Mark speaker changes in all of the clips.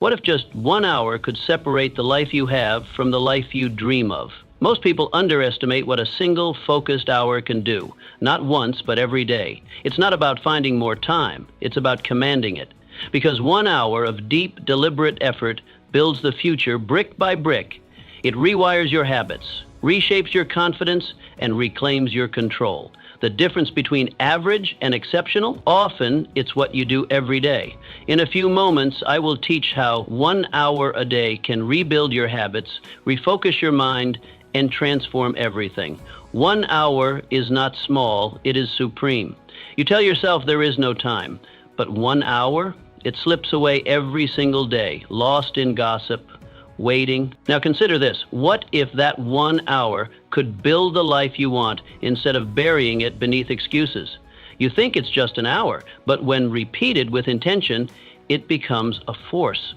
Speaker 1: What if just 1 hour could separate the life you have from the life you dream of? Most people underestimate what a single focused hour can do, not once, but every day. It's not about finding more time, it's about commanding it. Because 1 hour of deep, deliberate effort builds the future brick by brick. It rewires your habits, reshapes your confidence, and reclaims your control. The difference between average and exceptional? Often, it's what you do every day. In a few moments, I will teach how 1 hour a day can rebuild your habits, refocus your mind, and transform everything. 1 hour is not small, it is supreme. You tell yourself there is no time, but 1 hour? It slips away every single day, lost in gossip, waiting. Now consider this. What if that 1 hour could build the life you want instead of burying it beneath excuses? You think it's just an hour, but when repeated with intention, it becomes a force.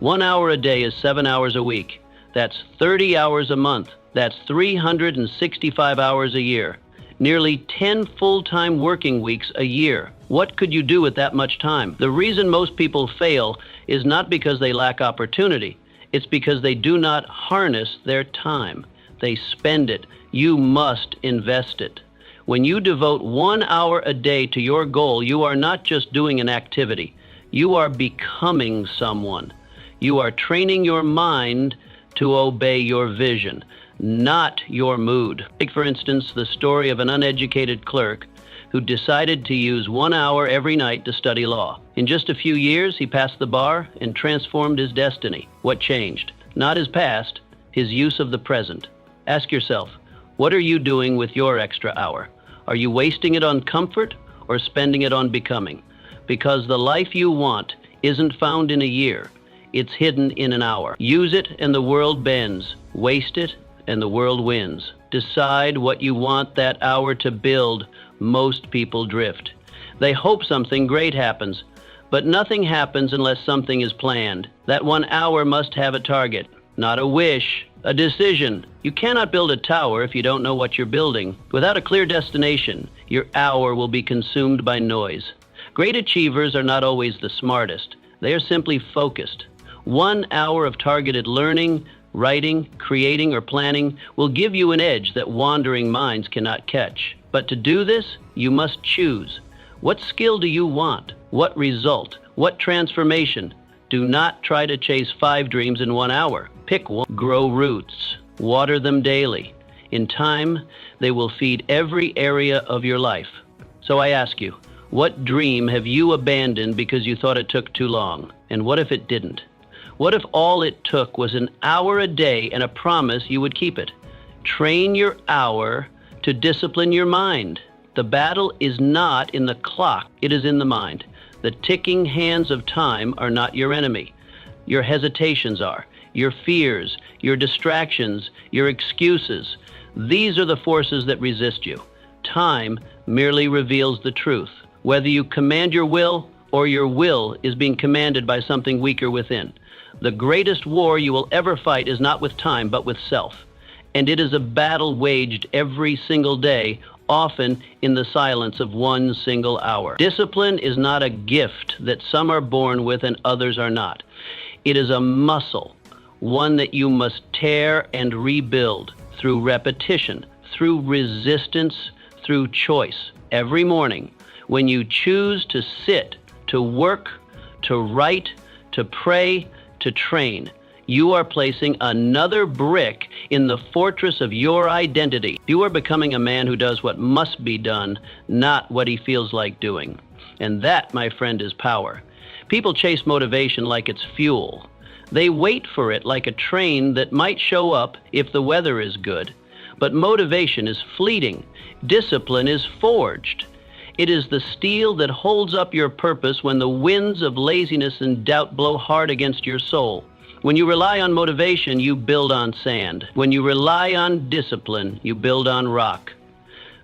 Speaker 1: 1 hour a day is 7 hours a week. That's 30 hours a month. That's 365 hours a year. Nearly 10 full-time working weeks a year. What could you do with that much time? The reason most people fail is not because they lack opportunity. It's because they do not harness their time. They spend it. You must invest it. When you devote 1 hour a day to your goal, you are not just doing an activity. You are becoming someone. You are training your mind to obey your vision, not your mood. Take, for instance, the story of an uneducated clerk who decided to use 1 hour every night to study law. In just a few years, he passed the bar and transformed his destiny. What changed? Not his past, his use of the present. Ask yourself, what are you doing with your extra hour? Are you wasting it on comfort or spending it on becoming? Because the life you want isn't found in a year. It's hidden in an hour. Use it and the world bends. Waste it and the world wins. Decide what you want that hour to build. Most people drift. They hope something great happens, but nothing happens unless something is planned. That 1 hour must have a target, not a wish, a decision. You cannot build a tower if you don't know what you're building. Without a clear destination, your hour will be consumed by noise. Great achievers are not always the smartest. They are simply focused. 1 hour of targeted learning, writing, creating, or planning will give you an edge that wandering minds cannot catch. But to do this, you must choose. What skill do you want? What result? What transformation? Do not try to chase 5 dreams in 1 hour. Pick one. Grow roots. Water them daily. In time, they will feed every area of your life. So I ask you, what dream have you abandoned because you thought it took too long? And what if it didn't? What if all it took was an hour a day and a promise you would keep it? Train your hour to discipline your mind. The battle is not in the clock, it is in the mind. The ticking hands of time are not your enemy. Your hesitations are, your fears, your distractions, your excuses. These are the forces that resist you. Time merely reveals the truth. Whether you command your will or your will is being commanded by something weaker within. The greatest war you will ever fight is not with time, but with self. And it is a battle waged every single day, often in the silence of 1 single hour. Discipline is not a gift that some are born with and others are not. It is a muscle, one that you must tear and rebuild through repetition, through resistance, through choice. Every morning, when you choose to sit, to work, to write, to pray, to train, you are placing another brick in the fortress of your identity. You are becoming a man who does what must be done, not what he feels like doing. And that, my friend, is power. People chase motivation like it's fuel. They wait for it like a train that might show up if the weather is good. But motivation is fleeting. Discipline is forged. It is the steel that holds up your purpose when the winds of laziness and doubt blow hard against your soul. When you rely on motivation, you build on sand. When you rely on discipline, you build on rock.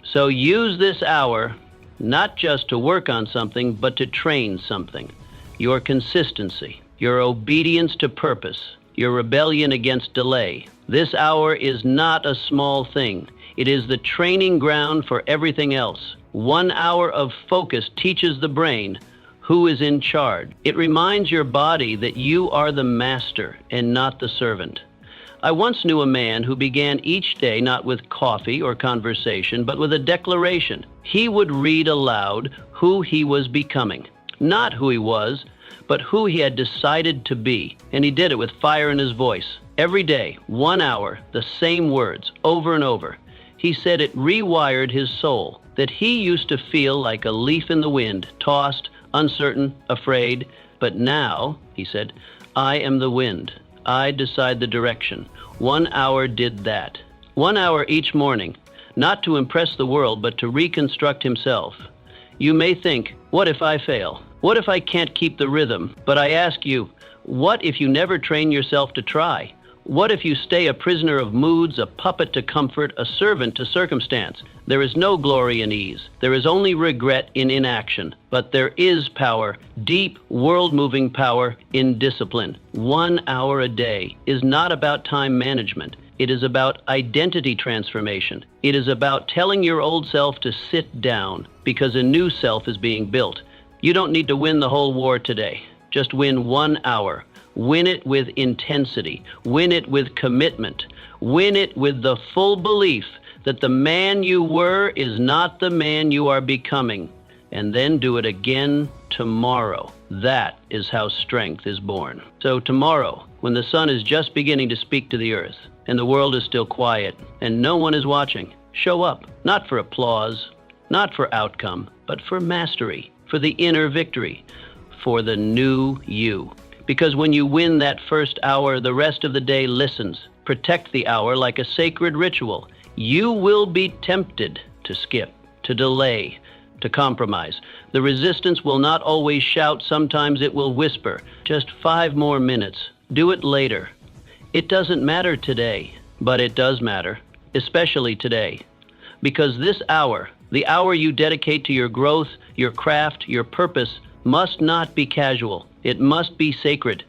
Speaker 1: So use this hour not just to work on something, but to train something. Your consistency, your obedience to purpose, your rebellion against delay. This hour is not a small thing. It is the training ground for everything else. 1 hour of focus teaches the brain who is in charge. It reminds your body that you are the master and not the servant. I once knew a man who began each day not with coffee or conversation, but with a declaration. He would read aloud who he was becoming. Not who he was, but who he had decided to be. And he did it with fire in his voice. Every day, 1 hour, the same words, over and over. He said it rewired his soul, that he used to feel like a leaf in the wind, tossed, uncertain, afraid. But now, he said, I am the wind. I decide the direction. 1 hour did that. 1 hour each morning, not to impress the world, but to reconstruct himself. You may think, what if I fail? What if I can't keep the rhythm? But I ask you, what if you never train yourself to try? What if you stay a prisoner of moods, a puppet to comfort, a servant to circumstance? There is no glory in ease. There is only regret in inaction. But there is power, deep, world-moving power in discipline. 1 hour a day is not about time management. It is about identity transformation. It is about telling your old self to sit down because a new self is being built. You don't need to win the whole war today. Just win 1 hour. Win it with intensity. Win it with commitment. Win it with the full belief that the man you were is not the man you are becoming. And then do it again tomorrow. That is how strength is born. So tomorrow, when the sun is just beginning to speak to the earth, and the world is still quiet, and no one is watching, show up. Not for applause, not for outcome, but for mastery, for the inner victory, for the new you. Because when you win that first hour, the rest of the day listens. Protect the hour like a sacred ritual. You will be tempted to skip, to delay, to compromise. The resistance will not always shout. Sometimes it will whisper. Just 5 more minutes. Do it later. It doesn't matter today, but it does matter, especially today. Because this hour, the hour you dedicate to your growth, your craft, your purpose, must not be casual. It must be sacred.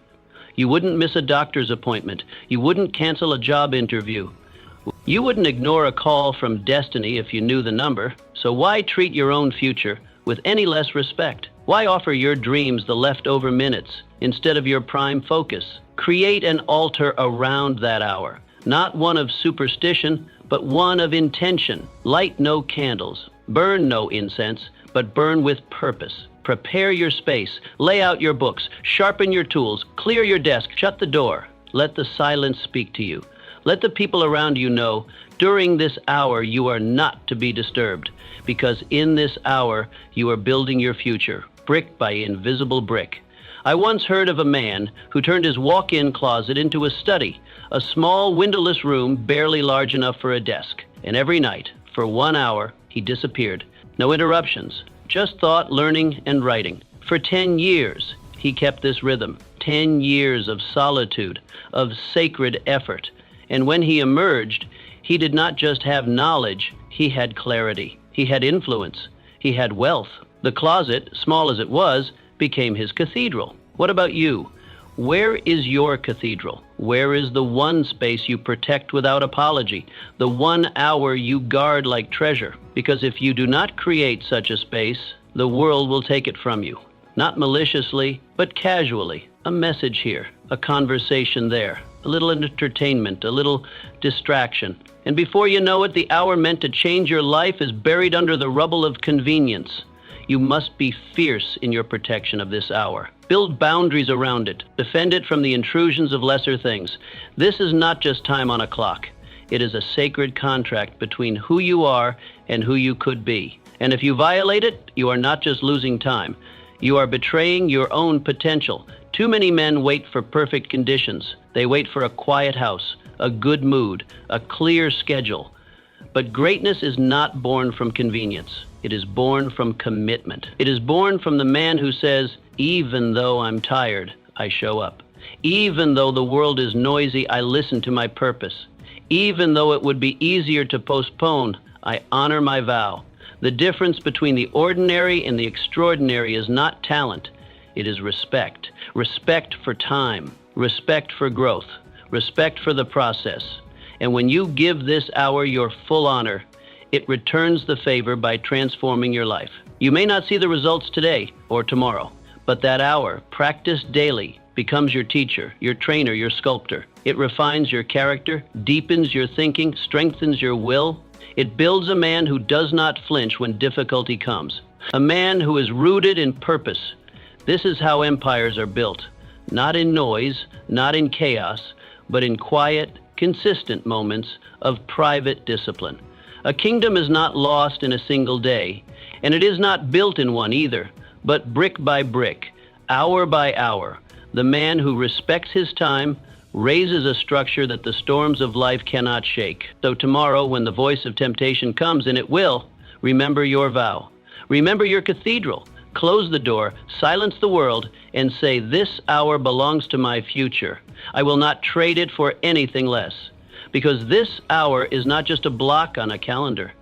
Speaker 1: You wouldn't miss a doctor's appointment. You wouldn't cancel a job interview. You wouldn't ignore a call from destiny if you knew the number. So why treat your own future with any less respect? Why offer your dreams the leftover minutes instead of your prime focus? Create an altar around that hour. Not one of superstition, but one of intention. Light no candles. Burn no incense, but burn with purpose. Prepare your space, lay out your books, sharpen your tools, clear your desk, shut the door. Let the silence speak to you. Let the people around you know during this hour you are not to be disturbed, because in this hour you are building your future, brick by invisible brick. I once heard of a man who turned his walk-in closet into a study, a small windowless room barely large enough for a desk. And every night, for 1 hour, he disappeared. No interruptions. Just thought, learning, and writing. For 10 years, he kept this rhythm. 10 years of solitude, of sacred effort. And when he emerged, he did not just have knowledge, he had clarity. He had influence. He had wealth. The closet, small as it was, became his cathedral. What about you? Where is your cathedral? Where is the one space you protect without apology? The 1 hour you guard like treasure? Because if you do not create such a space, the world will take it from you. Not maliciously, but casually. A message here, a conversation there, a little entertainment, a little distraction. And before you know it, the hour meant to change your life is buried under the rubble of convenience. You must be fierce in your protection of this hour. Build boundaries around it. Defend it from the intrusions of lesser things. This is not just time on a clock. It is a sacred contract between who you are and who you could be. And if you violate it, you are not just losing time. You are betraying your own potential. Too many men wait for perfect conditions. They wait for a quiet house, a good mood, a clear schedule. But greatness is not born from convenience. It is born from commitment. It is born from the man who says, even though I'm tired, I show up. Even though the world is noisy, I listen to my purpose. Even though it would be easier to postpone, I honor my vow. The difference between the ordinary and the extraordinary is not talent. It is respect. Respect for time. Respect for growth. Respect for the process. And when you give this hour your full honor, it returns the favor by transforming your life. You may not see the results today or tomorrow, But that hour, practiced daily, becomes your teacher, your trainer, your sculptor. It refines your character, deepens your thinking, strengthens your will. It builds a man who does not flinch when difficulty comes, a man who is rooted in purpose. This is how empires are built, not in noise, not in chaos, but in quiet, consistent moments of private discipline. A kingdom is not lost in a single day, and it is not built in one either, but brick by brick, hour by hour. The man who respects his time raises a structure that the storms of life cannot shake. So tomorrow, when the voice of temptation comes, and it will, remember your vow. Remember your cathedral. Close the door, silence the world, and say, "This hour belongs to my future. I will not trade it for anything less." Because this hour is not just a block on a calendar.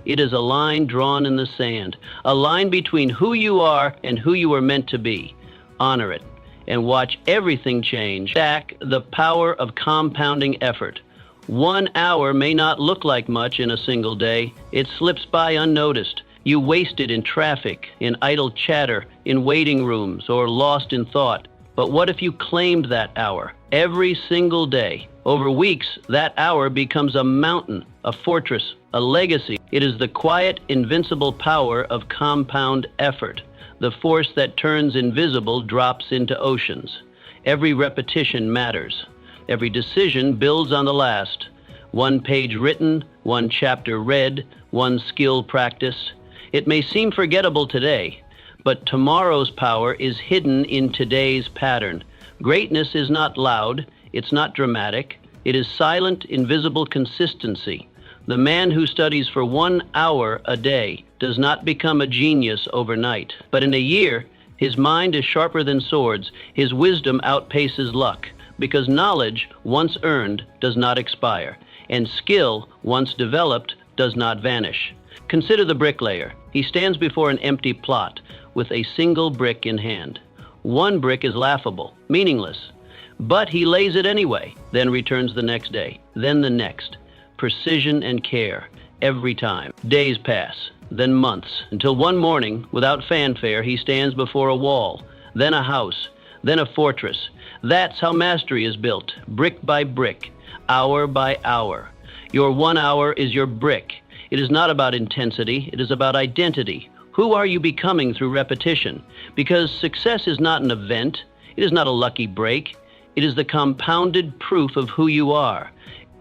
Speaker 1: It is a line drawn in the sand, a line between who you are and who you are meant to be. Honor it and watch everything change. Stack the power of compounding effort. 1 hour may not look like much in a single day. It slips by unnoticed. You waste it in traffic, in idle chatter, in waiting rooms, or lost in thought. But what if you claimed that hour every single day? Over weeks, that hour becomes a mountain, a fortress, a legacy. It is the quiet, invincible power of compound effort. The force that turns invisible drops into oceans. Every repetition matters. Every decision builds on the last. 1 page written, 1 chapter read, 1 skill practiced. It may seem forgettable today, but tomorrow's power is hidden in today's pattern. Greatness is not loud, it's not dramatic, it is silent, invisible consistency. The man who studies for 1 hour a day does not become a genius overnight, but in a year, his mind is sharper than swords, his wisdom outpaces luck, because knowledge, once earned, does not expire, and skill, once developed, does not vanish. Consider the bricklayer. He stands before an empty plot with a single brick in hand. 1 brick is laughable, meaningless, but he lays it anyway, then returns the next day, then the next. Precision and care, every time. Days pass, then months, until one morning, without fanfare, he stands before a wall, then a house, then a fortress. That's how mastery is built, brick by brick, hour by hour. Your 1 hour is your brick. It is not about intensity, it is about identity. Who are you becoming through repetition? Because success is not an event, it is not a lucky break, it is the compounded proof of who you are.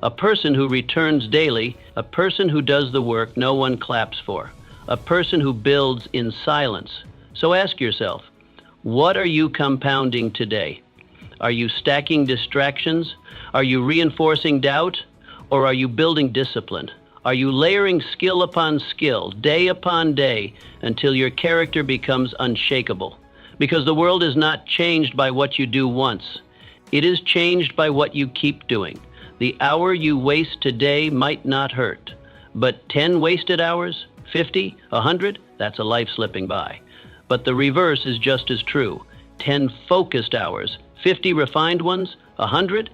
Speaker 1: A person who returns daily, a person who does the work no one claps for, a person who builds in silence. So ask yourself, what are you compounding today? Are you stacking distractions? Are you reinforcing doubt? Or are you building discipline? Are you layering skill upon skill, day upon day, until your character becomes unshakable? Because the world is not changed by what you do once. It is changed by what you keep doing. The hour you waste today might not hurt, but 10 wasted hours, 50, 100, that's a life slipping by. But the reverse is just as true. 10 focused hours, 50 refined ones, 100,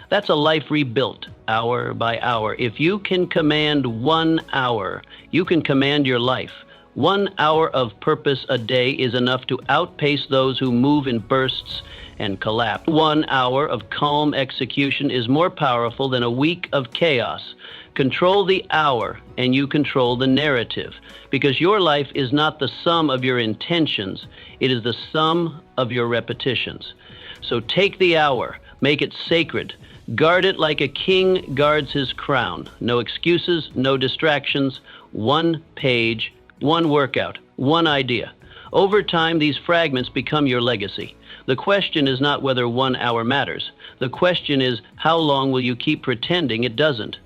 Speaker 1: that's a life rebuilt, hour by hour. If you can command 1 hour, you can command your life. 1 hour of purpose a day is enough to outpace those who move in bursts and collapse. 1 hour of calm execution is more powerful than a week of chaos. Control the hour and you control the narrative, because your life is not the sum of your intentions, it is the sum of your repetitions. So take the hour, make it sacred, guard it like a king guards his crown. No excuses, no distractions, 1 page, 1 workout, 1 idea. Over time, these fragments become your legacy. The question is not whether 1 hour matters. The question is, how long will you keep pretending it doesn't?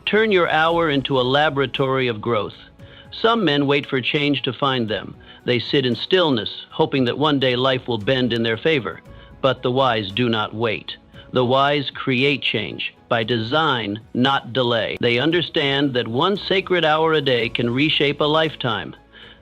Speaker 1: Turn your hour into a laboratory of growth. Some men wait for change to find them. They sit in stillness, hoping that one day life will bend in their favor. But the wise do not wait. The wise create change by design, not delay. They understand that 1 sacred hour a day can reshape a lifetime,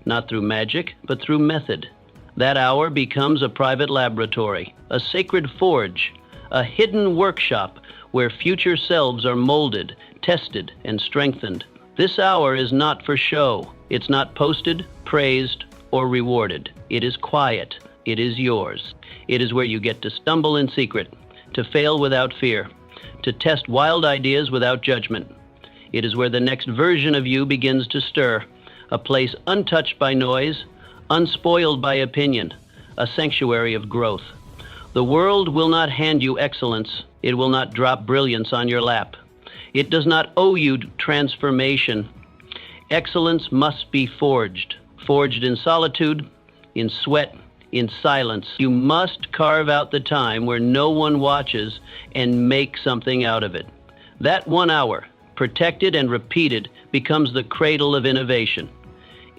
Speaker 1: not through magic, but through method. That hour becomes a private laboratory, a sacred forge, a hidden workshop where future selves are molded, tested, and strengthened. This hour is not for show. It's not posted, praised, or rewarded. It is quiet, It is yours. It is where you get to stumble in secret, to fail without fear, to test wild ideas without judgment. It is where the next version of you begins to stir, a place untouched by noise, unspoiled by opinion, a sanctuary of growth. The world will not hand you excellence. It will not drop brilliance on your lap. It does not owe you transformation. Excellence must be forged in solitude, in sweat, in silence. You must carve out the time where no one watches and make something out of it. That 1 hour, protected and repeated, becomes the cradle of innovation.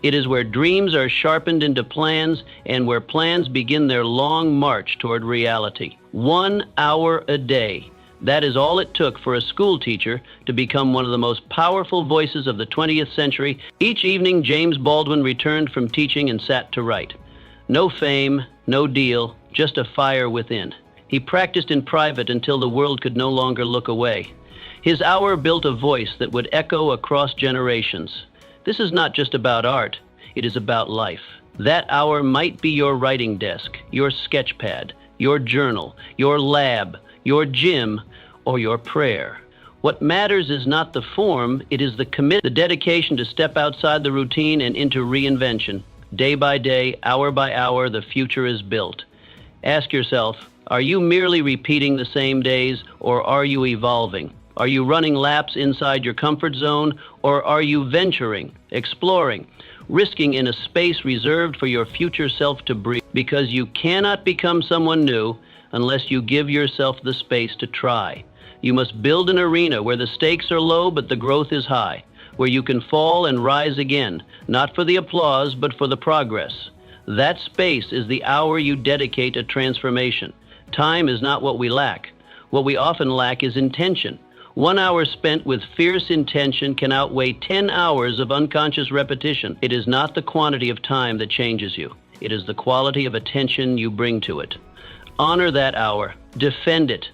Speaker 1: It is where dreams are sharpened into plans and where plans begin their long march toward reality. 1 hour a day. That is all it took for a school teacher to become one of the most powerful voices of the 20th century. Each evening, James Baldwin returned from teaching and sat to write. No fame, no deal, just a fire within. He practiced in private until the world could no longer look away. His hour built a voice that would echo across generations. This is not just about art, it is about life. That hour might be your writing desk, your sketch pad, your journal, your lab, your gym, or your prayer. What matters is not the form, it is the commitment, the dedication to step outside the routine and into reinvention. Day by day, hour by hour, the future is built. Ask yourself, are you merely repeating the same days, or are you evolving? Are you running laps inside your comfort zone, or are you venturing, exploring, risking in a space reserved for your future self to breathe? Because you cannot become someone new unless you give yourself the space to try. You must build an arena where the stakes are low but the growth is high, where you can fall and rise again, not for the applause but for the progress. That space is the hour you dedicate to transformation. Time is not what we lack. What we often lack is intention. 1 hour spent with fierce intention can outweigh 10 hours of unconscious repetition. It is not the quantity of time that changes you. It is the quality of attention you bring to it. Honor that hour. Defend it.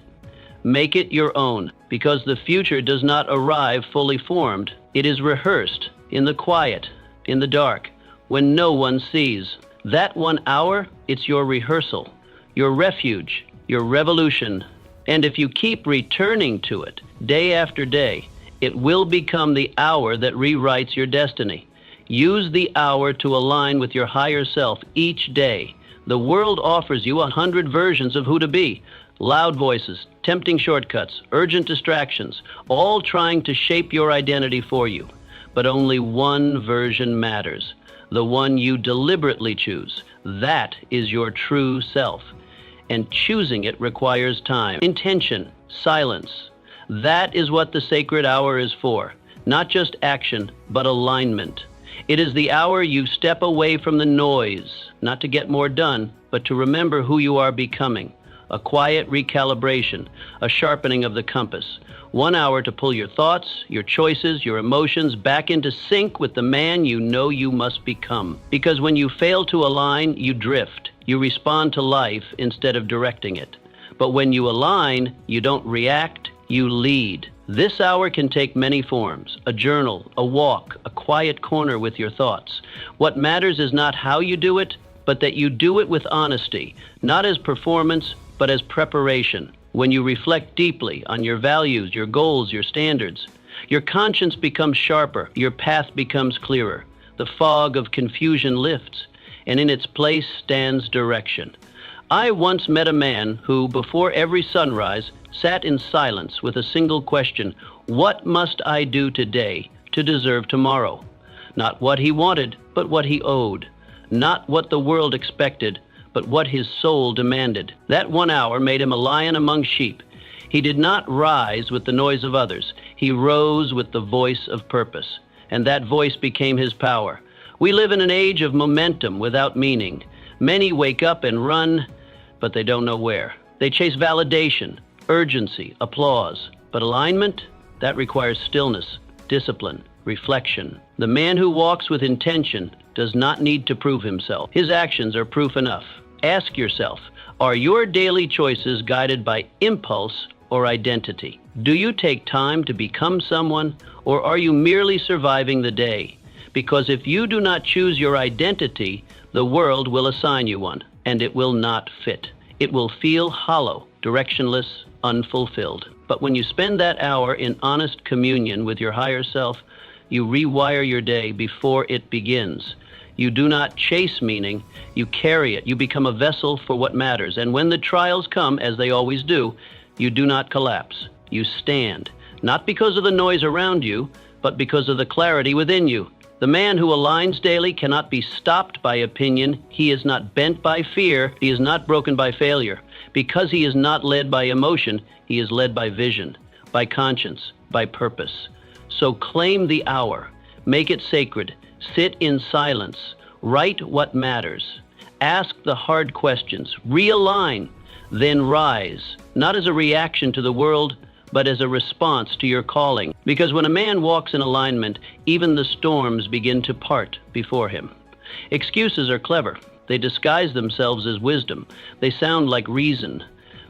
Speaker 1: Make it your own, because the future does not arrive fully formed. It is rehearsed in the quiet, in the dark, when no one sees. That 1 hour, it's your rehearsal, your refuge, your revolution. And if you keep returning to it day after day, it will become the hour that rewrites your destiny. Use the hour to align with your higher self each day. The world offers you 100 versions of who to be. Loud voices, tempting shortcuts, urgent distractions, all trying to shape your identity for you. But only one version matters, the one you deliberately choose. That is your true self. And choosing it requires time, intention, silence. That is what the sacred hour is for. Not just action, but alignment. It is the hour you step away from the noise, not to get more done, but to remember who you are becoming. A quiet recalibration, a sharpening of the compass. 1 hour to pull your thoughts, your choices, your emotions back into sync with the man you know you must become. Because when you fail to align, you drift. You respond to life instead of directing it. But when you align, you don't react, you lead. This hour can take many forms: a journal, a walk, a quiet corner with your thoughts. What matters is not how you do it, but that you do it with honesty, not as performance, but as preparation. When you reflect deeply on your values, your goals, your standards, your conscience becomes sharper, your path becomes clearer. The fog of confusion lifts, and in its place stands direction. I once met a man who, before every sunrise, sat in silence with a single question: what must I do today to deserve tomorrow? Not what he wanted, but what he owed. Not what the world expected, but what his soul demanded. That 1 hour made him a lion among sheep. He did not rise with the noise of others. He rose with the voice of purpose, and that voice became his power. We live in an age of momentum without meaning. Many wake up and run, but they don't know where. They chase validation, urgency, applause. But alignment, that requires stillness, discipline, reflection. The man who walks with intention does not need to prove himself. His actions are proof enough. Ask yourself, are your daily choices guided by impulse or identity? Do you take time to become someone, or are you merely surviving the day? Because if you do not choose your identity, the world will assign you one. and it will not fit. It will feel hollow, directionless, unfulfilled. But when you spend that hour in honest communion with your higher self, you rewire your day before it begins. You do not chase meaning, you carry it. You become a vessel for what matters. And when the trials come, as they always do, you do not collapse. You stand, not because of the noise around you, but because of the clarity within you. The man who aligns daily cannot be stopped by opinion. He is not bent by fear. He is not broken by failure. Because he is not led by emotion, he is led by vision, by conscience, by purpose. So claim the hour. Make it sacred. Sit in silence. Write what matters. Ask the hard questions. Realign. Then rise, not as a reaction to the world, but as a response to your calling. Because when a man walks in alignment, even the storms begin to part before him. Excuses are clever. They disguise themselves as wisdom. They sound like reason.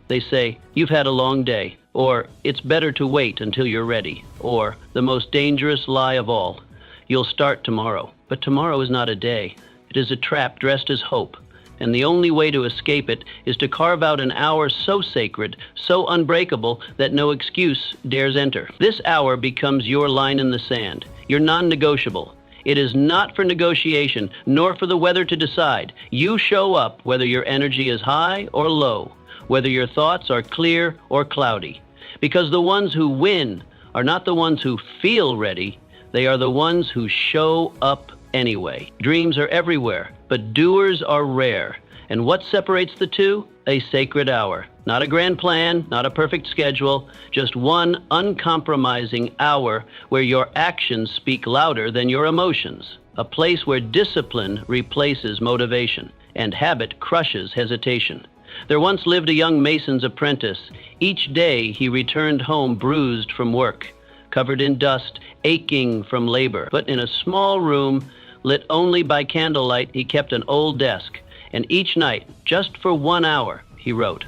Speaker 1: They say, "You've had a long day," or "It's better to wait until you're ready," or the most dangerous lie of all, "You'll start tomorrow." But tomorrow is not a day. It is a trap dressed as hope. And the only way to escape it is to carve out an hour so sacred, so unbreakable, that no excuse dares enter. This hour becomes your line in the sand, your non-negotiable. It is not for negotiation, nor for the weather to decide. You show up whether your energy is high or low, whether your thoughts are clear or cloudy. Because the ones who win are not the ones who feel ready, they are the ones who show up anyway. Dreams are everywhere, but doers are rare. And what separates the two? A sacred hour. Not a grand plan, not a perfect schedule, just one uncompromising hour where your actions speak louder than your emotions. A place where discipline replaces motivation and habit crushes hesitation. There once lived a young mason's apprentice. Each day he returned home bruised from work, covered in dust, aching from labor. But in a small room, lit only by candlelight, he kept an old desk. And each night, just for 1 hour, he wrote.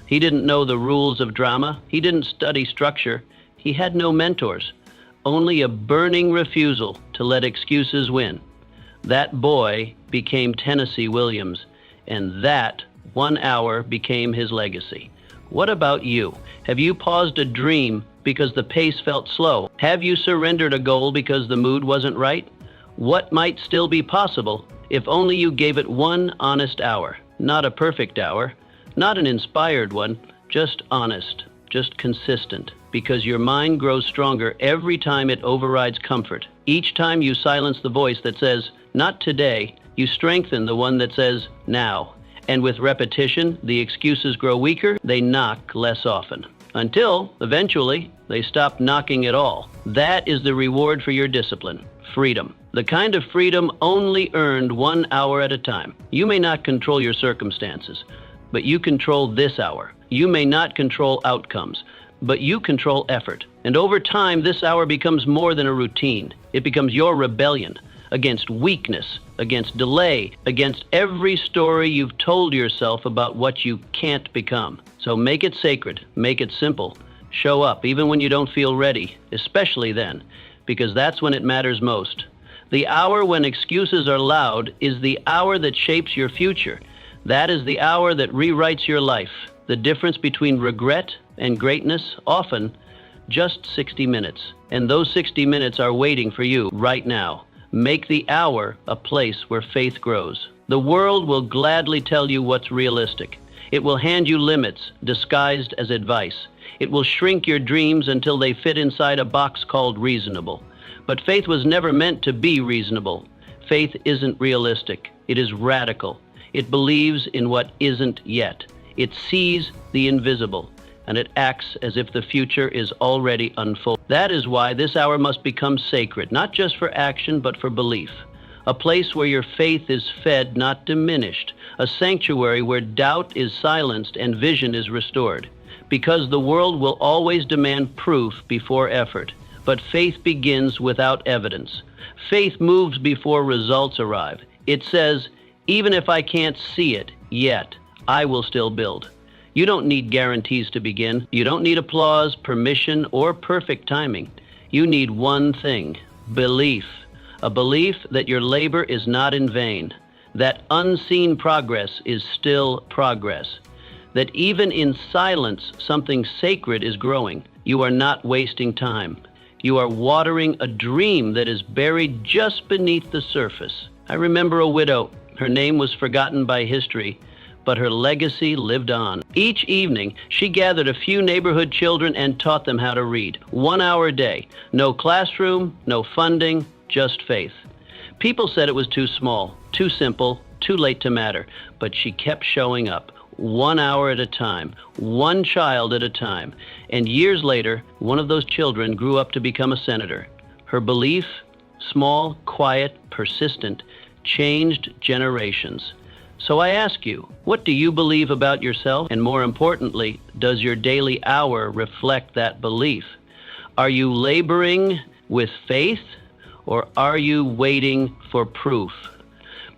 Speaker 1: He didn't know the rules of drama. He didn't study structure. He had no mentors, only a burning refusal to let excuses win. That boy became Tennessee Williams, and that 1 hour became his legacy. What about you? Have you paused a dream because the pace felt slow? Have you surrendered a goal because the mood wasn't right? What might still be possible if only you gave it one honest hour? Not a perfect hour, not an inspired one, just honest, just consistent. Because your mind grows stronger every time it overrides comfort. Each time you silence the voice that says, "Not today," you strengthen the one that says, "Now." And with repetition, the excuses grow weaker, they knock less often. Until, eventually, they stop knocking at all. That is the reward for your discipline. Freedom. The kind of freedom only earned 1 hour at a time. You may not control your circumstances, but you control this hour. You may not control outcomes, but you control effort. And over time, this hour becomes more than a routine. It becomes your rebellion against weakness, against delay, against every story you've told yourself about what you can't become. So make it sacred, make it simple. Show up even when you don't feel ready, especially then, because that's when it matters most. The hour when excuses are loud is the hour that shapes your future. That is the hour that rewrites your life. The difference between regret and greatness, often just 60 minutes. And those 60 minutes are waiting for you right now. Make the hour a place where faith grows. The world will gladly tell you what's realistic. It will hand you limits disguised as advice. It will shrink your dreams until they fit inside a box called reasonable. But faith was never meant to be reasonable. Faith isn't realistic. It is radical. It believes in what isn't yet. It sees the invisible, and it acts as if the future is already unfolding. That is why this hour must become sacred, not just for action, but for belief. A place where your faith is fed, not diminished. A sanctuary where doubt is silenced and vision is restored. Because the world will always demand proof before effort. But faith begins without evidence. Faith moves before results arrive. It says, even if I can't see it yet, I will still build. You don't need guarantees to begin. You don't need applause, permission, or perfect timing. You need one thing, belief. A belief that your labor is not in vain. that unseen progress is still progress, that even in silence something sacred is growing. You are not wasting time. You are watering a dream that is buried just beneath the surface. I remember a widow. Her name was forgotten by history, but her legacy lived on. Each evening, she gathered a few neighborhood children and taught them how to read. 1 hour a day. No classroom, no funding, just faith. People said it was too small, too simple, too late to matter, but she kept showing up. 1 hour at a time, one child at a time. And years later, one of those children grew up to become a senator. Her belief, small, quiet, persistent, changed generations. So I ask you, what do you believe about yourself? And more importantly, does your daily hour reflect that belief? Are you laboring with faith, or are you waiting for proof?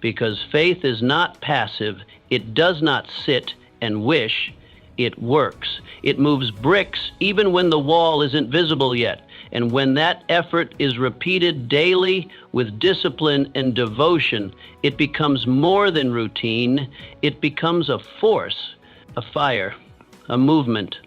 Speaker 1: Because faith is not passive. It does not sit and wish. It works. It moves bricks even when the wall isn't visible yet. And when that effort is repeated daily with discipline and devotion, it becomes more than routine. It becomes a force, a fire, a movement.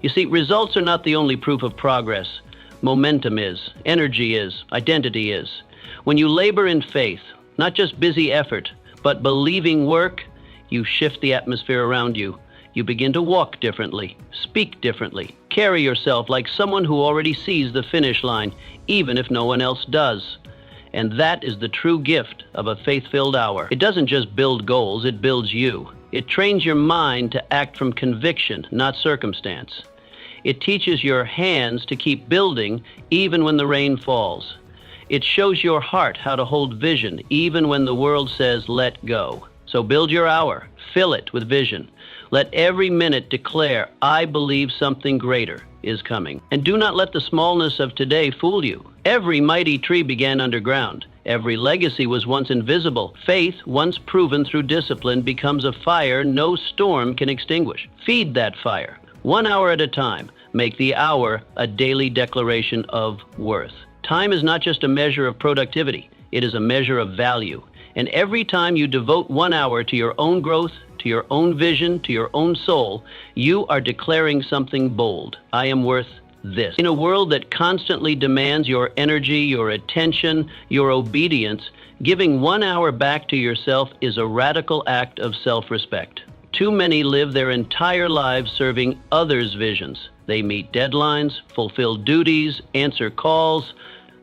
Speaker 1: You see, results are not the only proof of progress. Momentum is, energy is, identity is. When you labor in faith, not just busy effort, but believing work, you shift the atmosphere around you. You begin to walk differently, speak differently, carry yourself like someone who already sees the finish line, even if no one else does. And that is the true gift of a faith-filled hour. It doesn't just build goals, it builds you. It trains your mind to act from conviction, not circumstance. It teaches your hands to keep building even when the rain falls. It shows your heart how to hold vision even when the world says let go. So build your hour, fill it with vision. Let every minute declare, I believe something greater is coming. And do not let the smallness of today fool you. Every mighty tree began underground. Every legacy was once invisible. Faith, once proven through discipline, becomes a fire no storm can extinguish. Feed that fire. 1 hour at a time. Make the hour a daily declaration of worth. Time is not just a measure of productivity. It is a measure of value. And every time you devote 1 hour to your own growth, to your own vision, to your own soul, you are declaring something bold. I am worth this. In a world that constantly demands your energy, your attention, your obedience, giving 1 hour back to yourself is a radical act of self-respect. Too many live their entire lives serving others' visions. They meet deadlines, fulfill duties, answer calls,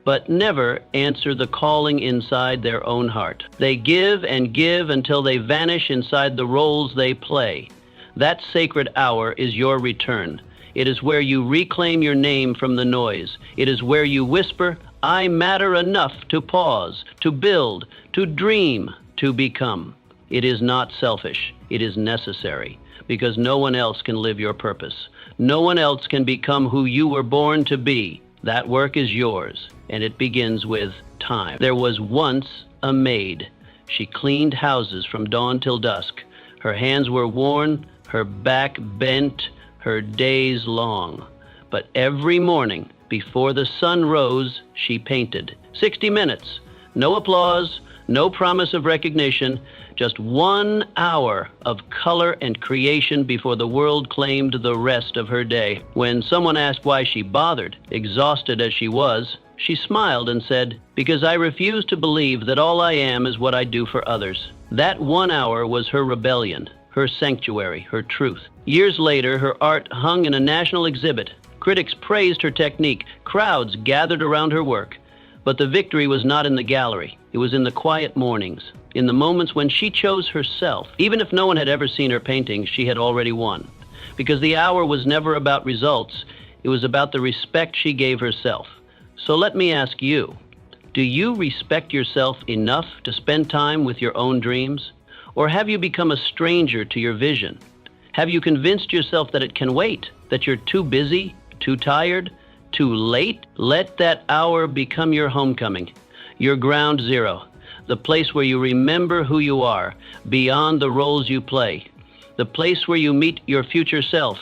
Speaker 1: but never answer the calling inside their own heart. They give and give until they vanish inside the roles they play. That sacred hour is your return. It is where you reclaim your name from the noise. It is where you whisper, I matter enough to pause, to build, to dream, to become. It is not selfish. It is necessary, because no one else can live your purpose. No one else can become who you were born to be. That work is yours, and it begins with time. There was once a maid. She cleaned houses from dawn till dusk. Her hands were worn, her back bent, her days long. But every morning, before the sun rose, she painted. 60 minutes. No applause, no promise of recognition, just 1 hour of color and creation before the world claimed the rest of her day. When someone asked why she bothered, exhausted as she was, she smiled and said, because I refuse to believe that all I am is what I do for others. That 1 hour was her rebellion, her sanctuary, her truth. Years later, her art hung in a national exhibit. Critics praised her technique. Crowds gathered around her work. But the victory was not in the gallery. It was in the quiet mornings, in the moments when she chose herself. Even if no one had ever seen her paintings, she had already won. Because the hour was never about results. It was about the respect she gave herself. So let me ask you, do you respect yourself enough to spend time with your own dreams? Or have you become a stranger to your vision? Have you convinced yourself that it can wait, that you're too busy, too tired, too late? Let that hour become your homecoming, your ground zero, the place where you remember who you are, beyond the roles you play, the place where you meet your future self,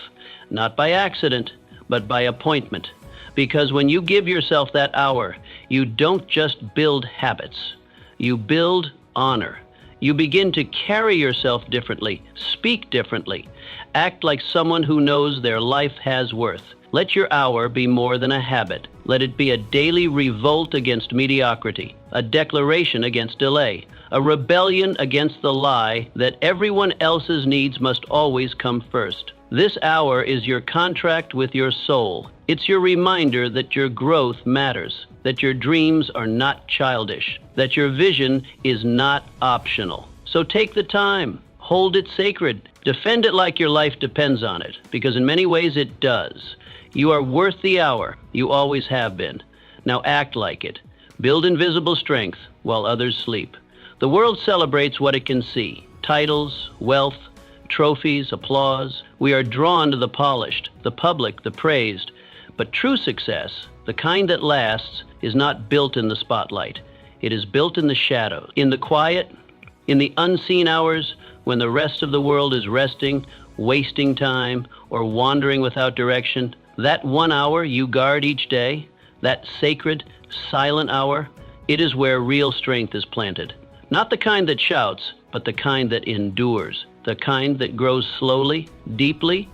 Speaker 1: not by accident, but by appointment. Because when you give yourself that hour, you don't just build habits, you build honor. You begin to carry yourself differently, speak differently, act like someone who knows their life has worth. Let your hour be more than a habit. Let it be a daily revolt against mediocrity, a declaration against delay, a rebellion against the lie that everyone else's needs must always come first. This hour is your contract with your soul. It's your reminder that your growth matters, that your dreams are not childish, that your vision is not optional. So take the time, hold it sacred, defend it like your life depends on it, because in many ways it does. You are worth the hour. You always have been. Now act like it. Build invisible strength while others sleep. The world celebrates what it can see: titles, wealth, trophies, applause. We are drawn to the polished, the public, the praised. But true success, the kind that lasts, is not built in the spotlight. It is built in the shadows, in the quiet, in the unseen hours when the rest of the world is resting, wasting time, or wandering without direction. That 1 hour you guard each day, that sacred, silent hour, it is where real strength is planted. Not the kind that shouts, but the kind that endures, the kind that grows slowly, deeply,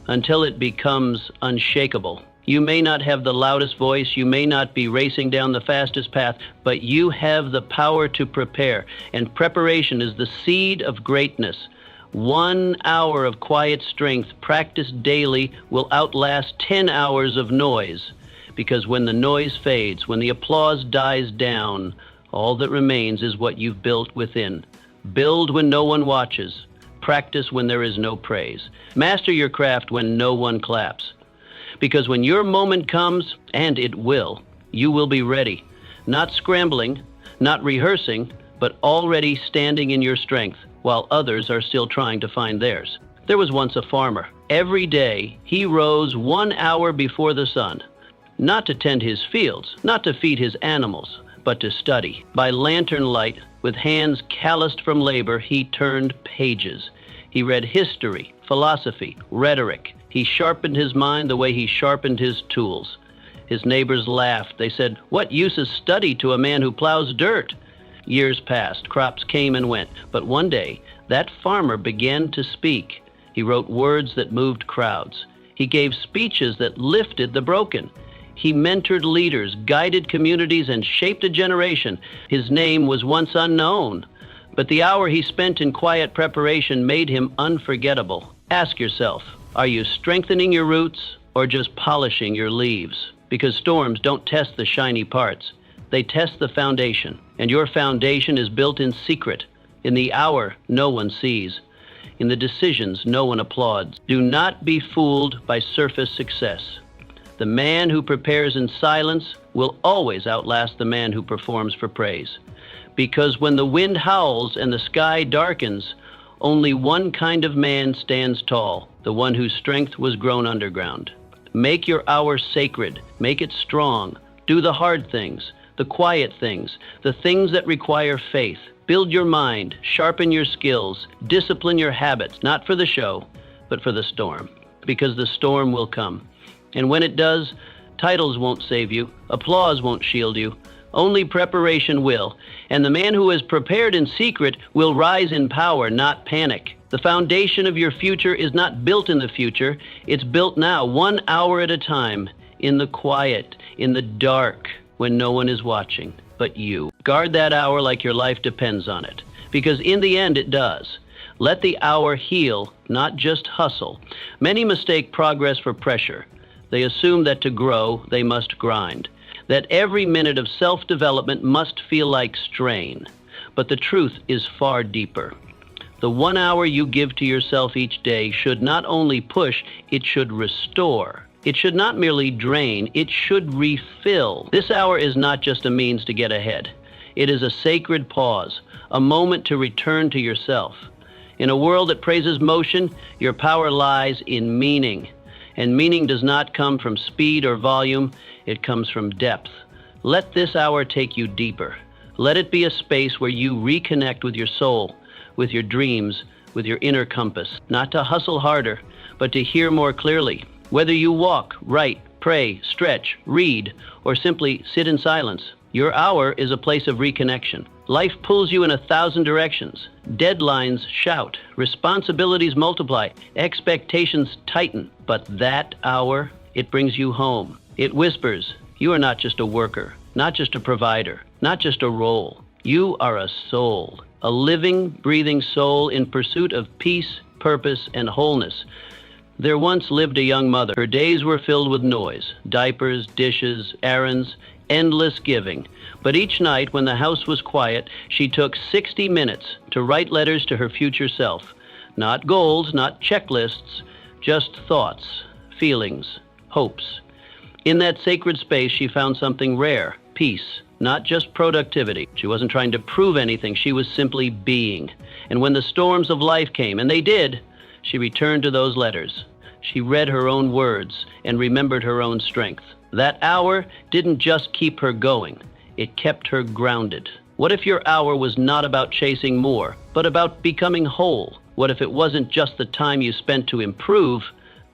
Speaker 1: until it becomes unshakable. You may not have the loudest voice, you may not be racing down the fastest path, but you have the power to prepare, and preparation is the seed of greatness. 1 hour of quiet strength practiced daily will outlast 10 hours of noise, because when the noise fades, when the applause dies down, all that remains is what you've built within. Build when no one watches. Practice when there is no praise. Master your craft when no one claps. Because when your moment comes, and it will, you will be ready. Not scrambling, not rehearsing, but already standing in your strength, while others are still trying to find theirs. There was once a farmer. Every day, he rose 1 hour before the sun, not to tend his fields, not to feed his animals, but to study. By lantern light, with hands calloused from labor, he turned pages. He read history, philosophy, rhetoric. He sharpened his mind the way he sharpened his tools. His neighbors laughed. They said, "What use is study to a man who plows dirt?" Years passed, crops came and went, but one day, that farmer began to speak. He wrote words that moved crowds. He gave speeches that lifted the broken. He mentored leaders, guided communities, and shaped a generation. His name was once unknown, but the hour he spent in quiet preparation made him unforgettable. Ask yourself, are you strengthening your roots or just polishing your leaves? Because storms don't test the shiny parts. They test the foundation, and your foundation is built in secret, in the hour no one sees, in the decisions no one applauds. Do not be fooled by surface success. The man who prepares in silence will always outlast the man who performs for praise. Because when the wind howls and the sky darkens, only one kind of man stands tall, the one whose strength was grown underground. Make your hour sacred, make it strong. Do the hard things, the quiet things, the things that require faith. Build your mind, sharpen your skills, discipline your habits, not for the show, but for the storm. Because the storm will come. And when it does, titles won't save you, applause won't shield you, only preparation will. And the man who is prepared in secret will rise in power, not panic. The foundation of your future is not built in the future, it's built now, 1 hour at a time, in the quiet, in the dark, when no one is watching but you. Guard that hour like your life depends on it, because in the end it does. Let the hour heal, not just hustle. Many mistake progress for pressure. They assume that to grow, they must grind, that every minute of self-development must feel like strain. But the truth is far deeper. The 1 hour you give to yourself each day should not only push, it should restore. It should not merely drain, it should refill. This hour is not just a means to get ahead. It is a sacred pause, a moment to return to yourself. In a world that praises motion, your power lies in meaning. And meaning does not come from speed or volume, it comes from depth. Let this hour take you deeper. Let it be a space where you reconnect with your soul, with your dreams, with your inner compass. Not to hustle harder, but to hear more clearly. Whether you walk, write, pray, stretch, read, or simply sit in silence, your hour is a place of reconnection. Life pulls you in 1,000 directions. Deadlines shout. Responsibilities multiply. Expectations tighten. But that hour, it brings you home. It whispers, you are not just a worker, not just a provider, not just a role. You are a soul, a living, breathing soul in pursuit of peace, purpose, and wholeness. There once lived a young mother. Her days were filled with noise, diapers, dishes, errands, endless giving. But each night when the house was quiet, she took 60 minutes to write letters to her future self. Not goals, not checklists, just thoughts, feelings, hopes. In that sacred space, she found something rare, peace, not just productivity. She wasn't trying to prove anything. She was simply being. And when the storms of life came, and they did, she returned to those letters. She read her own words and remembered her own strength. That hour didn't just keep her going. It kept her grounded. What if your hour was not about chasing more, but about becoming whole? What if it wasn't just the time you spent to improve,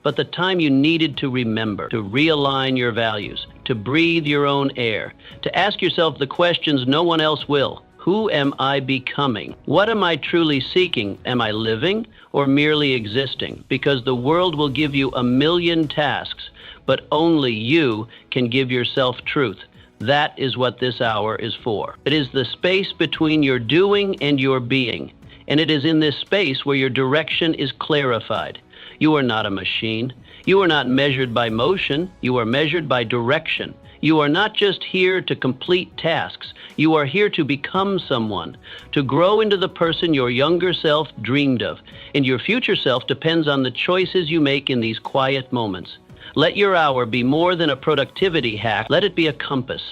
Speaker 1: but the time you needed to remember, to realign your values, to breathe your own air, to ask yourself the questions no one else will. Who am I becoming? What am I truly seeking? Am I living or merely existing? Because the world will give you 1,000,000 tasks, but only you can give yourself truth. That is what this hour is for. It is the space between your doing and your being. And it is in this space where your direction is clarified. You are not a machine. You are not measured by motion. You are measured by direction. You are not just here to complete tasks. You are here to become someone, to grow into the person your younger self dreamed of. And your future self depends on the choices you make in these quiet moments. Let your hour be more than a productivity hack. Let it be a compass,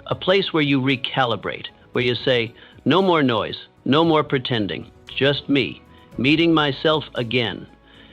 Speaker 1: a place where you recalibrate, where you say, no more noise, no more pretending, just me, meeting myself again.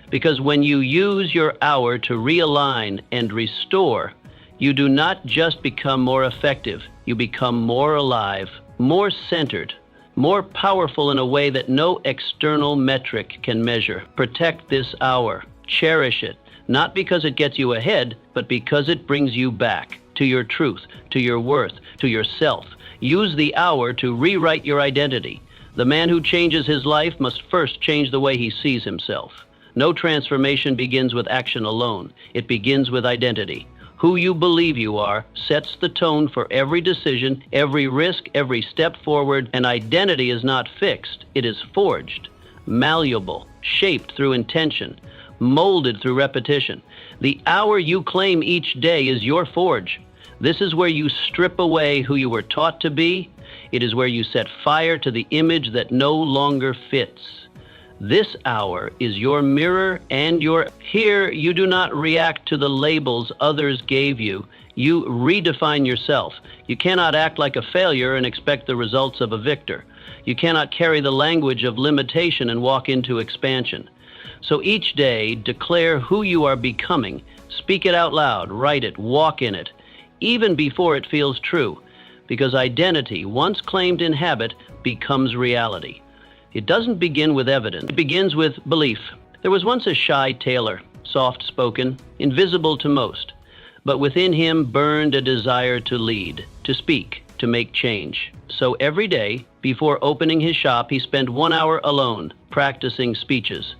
Speaker 1: Because when you use your hour to realign and restore, you do not just become more effective, you become more alive, more centered, more powerful in a way that no external metric can measure. Protect this hour, cherish it, not because it gets you ahead, but because it brings you back to your truth, to your worth, to yourself. Use the hour to rewrite your identity. The man who changes his life must first change the way he sees himself. No transformation begins with action alone. It begins with identity. Who you believe you are sets the tone for every decision, every risk, every step forward. And identity is not fixed. It is forged, malleable, shaped through intention, molded through repetition. The hour you claim each day is your forge. This is where you strip away who you were taught to be. It is where you set fire to the image that no longer fits. This hour is your mirror and here you do not react to the labels others gave you. You redefine yourself. You cannot act like a failure and expect the results of a victor. You cannot carry the language of limitation and walk into expansion. So each day, declare who you are becoming. Speak it out loud, write it, walk in it, even before it feels true. Because identity, once claimed in habit, becomes reality. It doesn't begin with evidence. It begins with belief. There was once a shy tailor, soft-spoken, invisible to most. But within him burned a desire to lead, to speak, to make change. So every day, before opening his shop, he spent 1 hour alone, practicing speeches,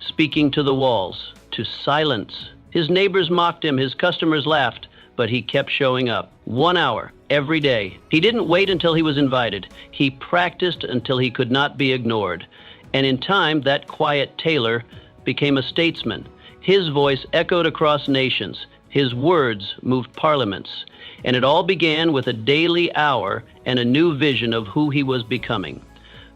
Speaker 1: speaking to the walls, to silence. His neighbors mocked him, his customers laughed, but he kept showing up. 1 hour, every day. He didn't wait until he was invited. He practiced until he could not be ignored. And in time, that quiet tailor became a statesman. His voice echoed across nations. His words moved parliaments. And it all began with a daily hour and a new vision of who he was becoming.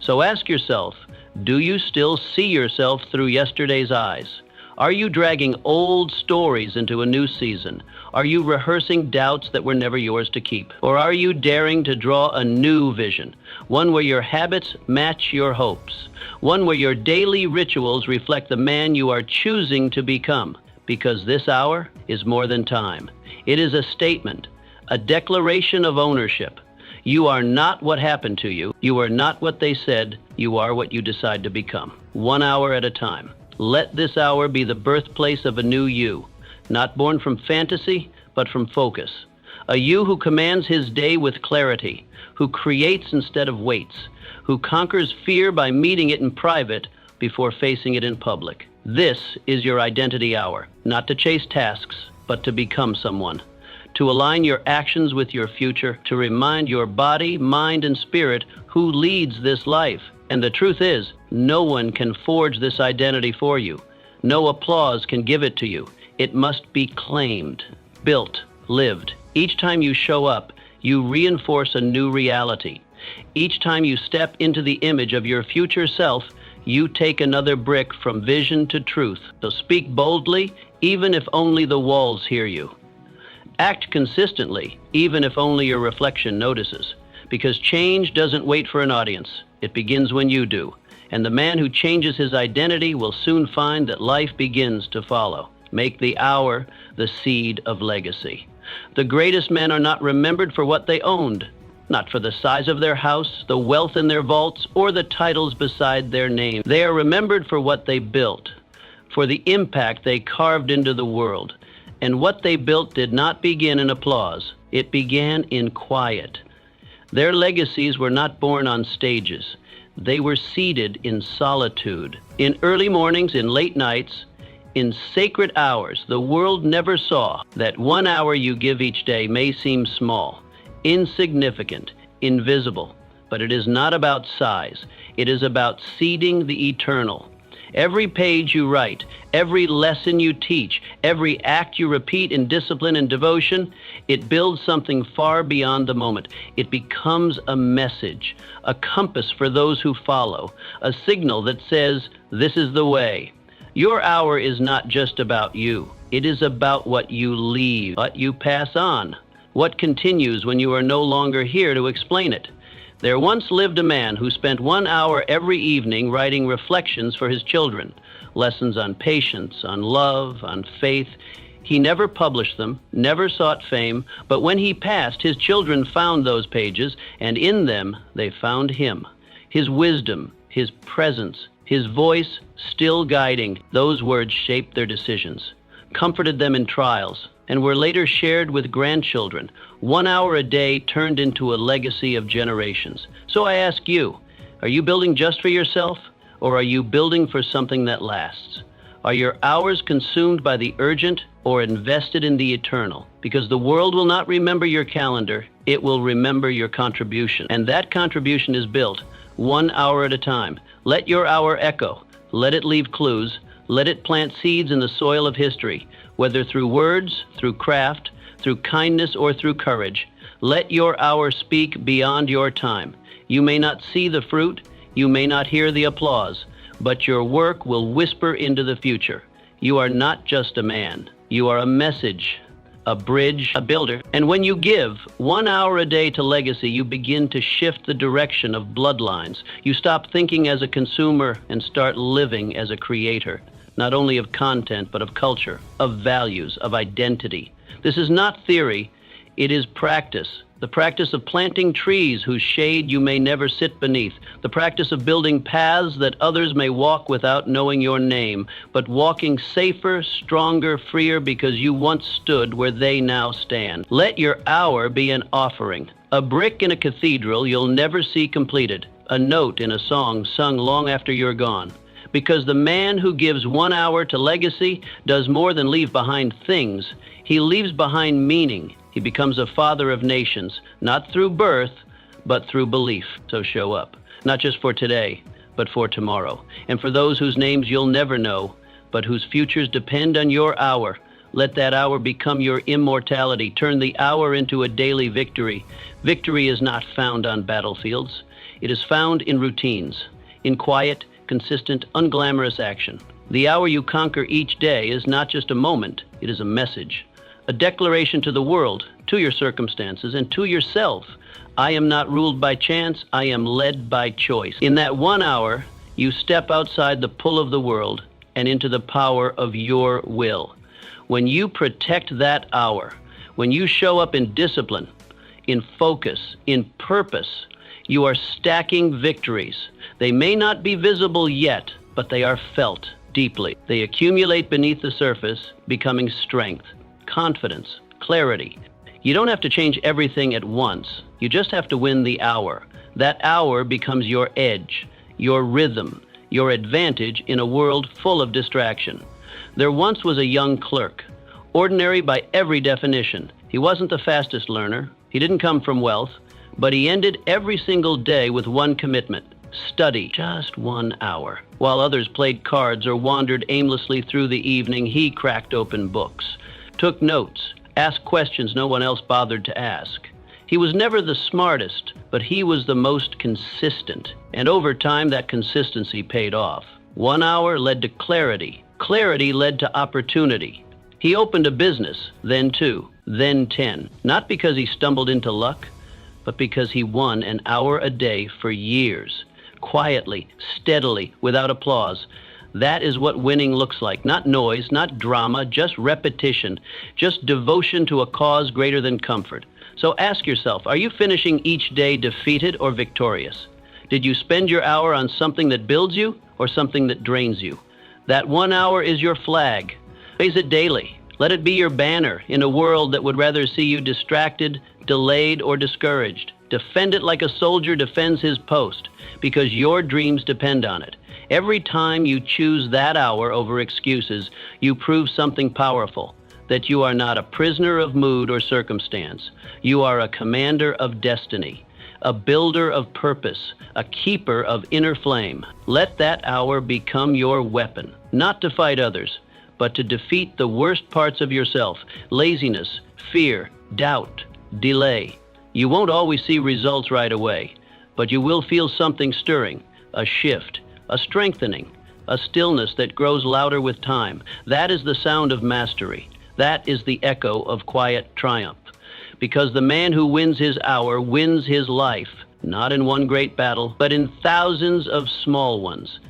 Speaker 1: So ask yourself, do you still see yourself through yesterday's eyes? Are you dragging old stories into a new season? Are you rehearsing doubts that were never yours to keep? Or are you daring to draw a new vision? One where your habits match your hopes. One where your daily rituals reflect the man you are choosing to become. Because this hour is more than time. It is a statement, a declaration of ownership. You are not what happened to you. You are not what they said. You are what you decide to become. 1 hour at a time. Let this hour be the birthplace of a new you, not born from fantasy, but from focus. A you who commands his day with clarity, who creates instead of waits, who conquers fear by meeting it in private before facing it in public. This is your identity hour, not to chase tasks, but to become someone, to align your actions with your future, to remind your body, mind, and spirit who leads this life. And the truth is, no one can forge this identity for you. No applause can give it to you. It must be claimed, built, lived. Each time you show up, you reinforce a new reality. Each time you step into the image of your future self, you take another brick from vision to truth. So speak boldly, even if only the walls hear you. Act consistently, even if only your reflection notices. Because change doesn't wait for an audience. It begins when you do. And the man who changes his identity will soon find that life begins to follow. Make the hour the seed of legacy. The greatest men are not remembered for what they owned, not for the size of their house, the wealth in their vaults, or the titles beside their name. They are remembered for what they built, for the impact they carved into the world. And what they built did not begin in applause. It began in quiet. Their legacies were not born on stages. They were seeded in solitude, in early mornings, in late nights, in sacred hours the world never saw. That 1 hour you give each day may seem small, insignificant, invisible, but it is not about size. It is about seeding the eternal. Every page you write, every lesson you teach, every act you repeat in discipline and devotion, it builds something far beyond the moment. It becomes a message, a compass for those who follow, a signal that says, this is the way. Your hour is not just about you. It is about what you leave, what you pass on, what continues when you are no longer here to explain it. There once lived a man who spent 1 hour every evening writing reflections for his children, lessons on patience, on love, on faith. He never published them, never sought fame, but when he passed, his children found those pages, and in them they found him, his wisdom, his presence, his voice still guiding. Those words shaped their decisions, comforted them in trials, and were later shared with grandchildren. 1 hour a day turned into a legacy of generations. So I ask you, are you building just for yourself, or are you building for something that lasts? Are your hours consumed by the urgent or invested in the eternal? Because the world will not remember your calendar, it will remember your contribution. And that contribution is built 1 hour at a time. Let your hour echo. Let it leave clues. Let it plant seeds in the soil of history, whether through words, through craft, through kindness, or through courage. Let your hour speak beyond your time. You may not see the fruit, you may not hear the applause, but your work will whisper into the future. You are not just a man. You are a message, a bridge, a builder. And when you give 1 hour a day to legacy, you begin to shift the direction of bloodlines. You stop thinking as a consumer and start living as a creator, not only of content, but of culture, of values, of identity. This is not theory, it is practice. The practice of planting trees whose shade you may never sit beneath. The practice of building paths that others may walk without knowing your name, but walking safer, stronger, freer because you once stood where they now stand. Let your hour be an offering. A brick in a cathedral you'll never see completed. A note in a song sung long after you're gone. Because the man who gives 1 hour to legacy does more than leave behind things. He leaves behind meaning. He becomes a father of nations, not through birth, but through belief. So show up, not just for today, but for tomorrow. And for those whose names you'll never know, but whose futures depend on your hour, let that hour become your immortality. Turn the hour into a daily victory. Victory is not found on battlefields. It is found in routines, in quiet, consistent, unglamorous action. The hour you conquer each day is not just a moment, it is a message. A declaration to the world, to your circumstances, and to yourself. I am not ruled by chance, I am led by choice. In that 1 hour, you step outside the pull of the world and into the power of your will. When you protect that hour, when you show up in discipline, in focus, in purpose, you are stacking victories. They may not be visible yet, but they are felt deeply. They accumulate beneath the surface, becoming strength, confidence, clarity, You don't have to change everything at once. You just have to win the hour. That hour becomes your edge, your rhythm, your advantage in a world full of distraction. There once was a young clerk, ordinary by every definition. He wasn't the fastest learner. He didn't come from wealth, but he ended every single day with one commitment: study just 1 hour. While others played cards or wandered aimlessly through the evening, he cracked open books, took notes, asked questions no one else bothered to ask. He was never the smartest, but he was the most consistent. And over time, that consistency paid off. 1 hour led to clarity. Clarity led to opportunity. He opened a business, then 2, then 10, not because he stumbled into luck, but because he won an hour a day for years, quietly, steadily, without applause. That is what winning looks like. Not noise, not drama, just repetition, just devotion to a cause greater than comfort. So ask yourself, are you finishing each day defeated or victorious? Did you spend your hour on something that builds you or something that drains you? That 1 hour is your flag. Raise it daily. Let it be your banner in a world that would rather see you distracted, delayed, or discouraged. Defend it like a soldier defends his post, because your dreams depend on it. Every time you choose that hour over excuses, you prove something powerful, that you are not a prisoner of mood or circumstance. You are a commander of destiny, a builder of purpose, a keeper of inner flame. Let that hour become your weapon, not to fight others, but to defeat the worst parts of yourself: laziness, fear, doubt, delay. You won't always see results right away, but you will feel something stirring, a shift, a strengthening, a stillness that grows louder with time. That is the sound of mastery. That is the echo of quiet triumph. Because the man who wins his hour wins his life, not in one great battle, but in thousands of small ones,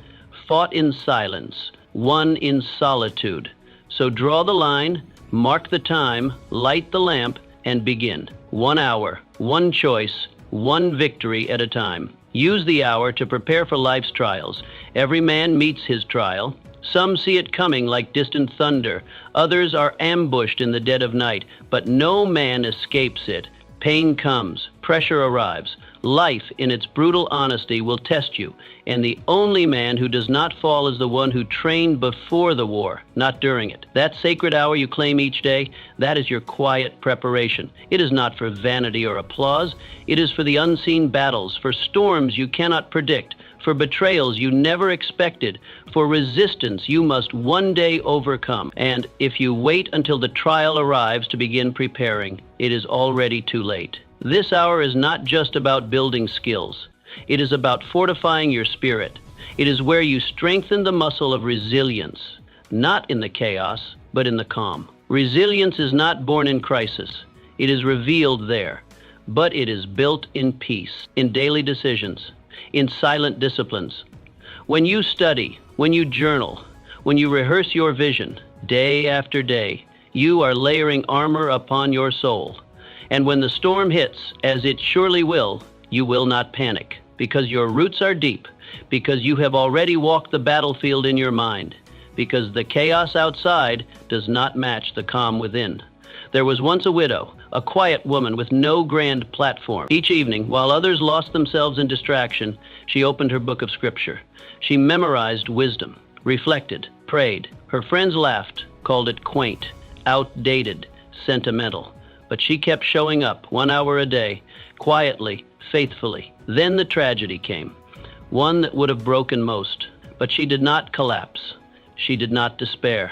Speaker 1: fought in silence, won in solitude. So draw the line, mark the time, light the lamp, and begin. 1 hour, one choice, one victory at a time. Use the hour to prepare for life's trials. Every man meets his trial. Some see it coming like distant thunder. Others are ambushed in the dead of night. But no man escapes it. Pain comes. Pressure arrives. Life, in its brutal honesty, will test you. And the only man who does not fall is the one who trained before the war, not during it. That sacred hour you claim each day, that is your quiet preparation. It is not for vanity or applause. It is for the unseen battles, for storms you cannot predict, for betrayals you never expected, for resistance you must one day overcome. And if you wait until the trial arrives to begin preparing, it is already too late. This hour is not just about building skills. It is about fortifying your spirit. It is where you strengthen the muscle of resilience, not in the chaos, but in the calm. Resilience is not born in crisis. It is revealed there, but it is built in peace, in daily decisions, in silent disciplines. When you study, when you journal, when you rehearse your vision, day after day, you are layering armor upon your soul. And when the storm hits, as it surely will, you will not panic, because your roots are deep, because you have already walked the battlefield in your mind, because the chaos outside does not match the calm within. There was once a widow, a quiet woman with no grand platform. Each evening, while others lost themselves in distraction, she opened her book of scripture. She memorized wisdom, reflected, prayed. Her friends laughed, called it quaint, outdated, sentimental. But she kept showing up 1 hour a day, quietly, faithfully. Then the tragedy came, one that would have broken most. But she did not collapse. She did not despair.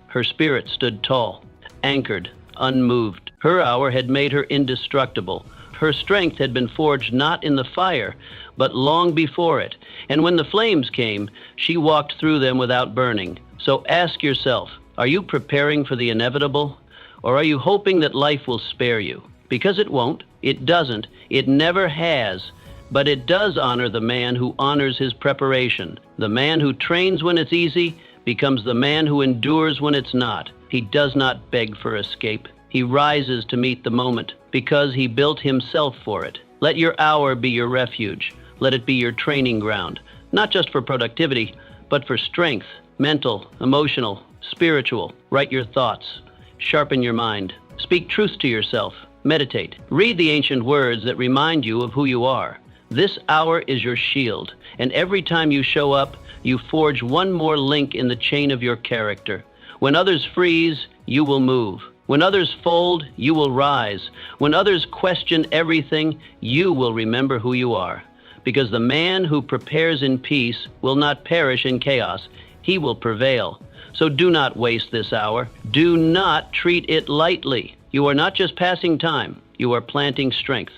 Speaker 1: Her spirit stood tall, anchored, unmoved. Her hour had made her indestructible. Her strength had been forged not in the fire, but long before it. And when the flames came, she walked through them without burning. So ask yourself, are you preparing for the inevitable? Or are you hoping that life will spare you? Because it won't. It doesn't. It never has. But it does honor the man who honors his preparation. The man who trains when it's easy becomes the man who endures when it's not. He does not beg for escape. He rises to meet the moment because he built himself for it. Let your hour be your refuge. Let it be your training ground, not just for productivity, but for strength, mental, emotional, spiritual. Write your thoughts. Sharpen your mind. Speak truth to yourself. Meditate. Read the ancient words that remind you of who you are. This hour is your shield, and every time you show up, you forge one more link in the chain of your character. When others freeze, you will move. When others fold, you will rise. When others question everything, you will remember who you are. Because the man who prepares in peace will not perish in chaos. He will prevail. So do not waste this hour. Do not treat it lightly. You are not just passing time. You are planting strength,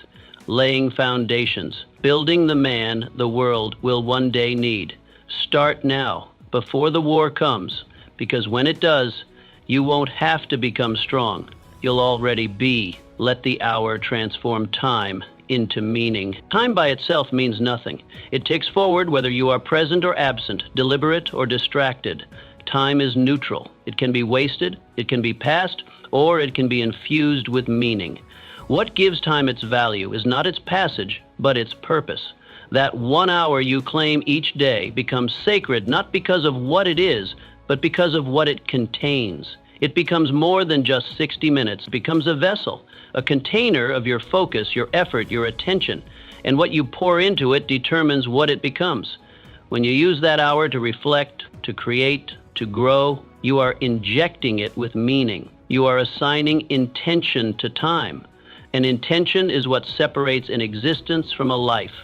Speaker 1: laying foundations, building the man the world will one day need. Start now, before the war comes, because when it does, you won't have to become strong. You'll already be. Let the hour transform time into meaning. Time by itself means nothing. It ticks forward whether you are present or absent, deliberate or distracted. Time is neutral. It can be wasted, it can be passed, or it can be infused with meaning. What gives time its value is not its passage, but its purpose. That 1 hour you claim each day becomes sacred not because of what it is, but because of what it contains. It becomes more than just 60 minutes. It becomes a vessel, a container of your focus, your effort, your attention. And what you pour into it determines what it becomes. When you use that hour to reflect, to create, to grow, you are injecting it with meaning. You are assigning intention to time. And intention is what separates an existence from a life.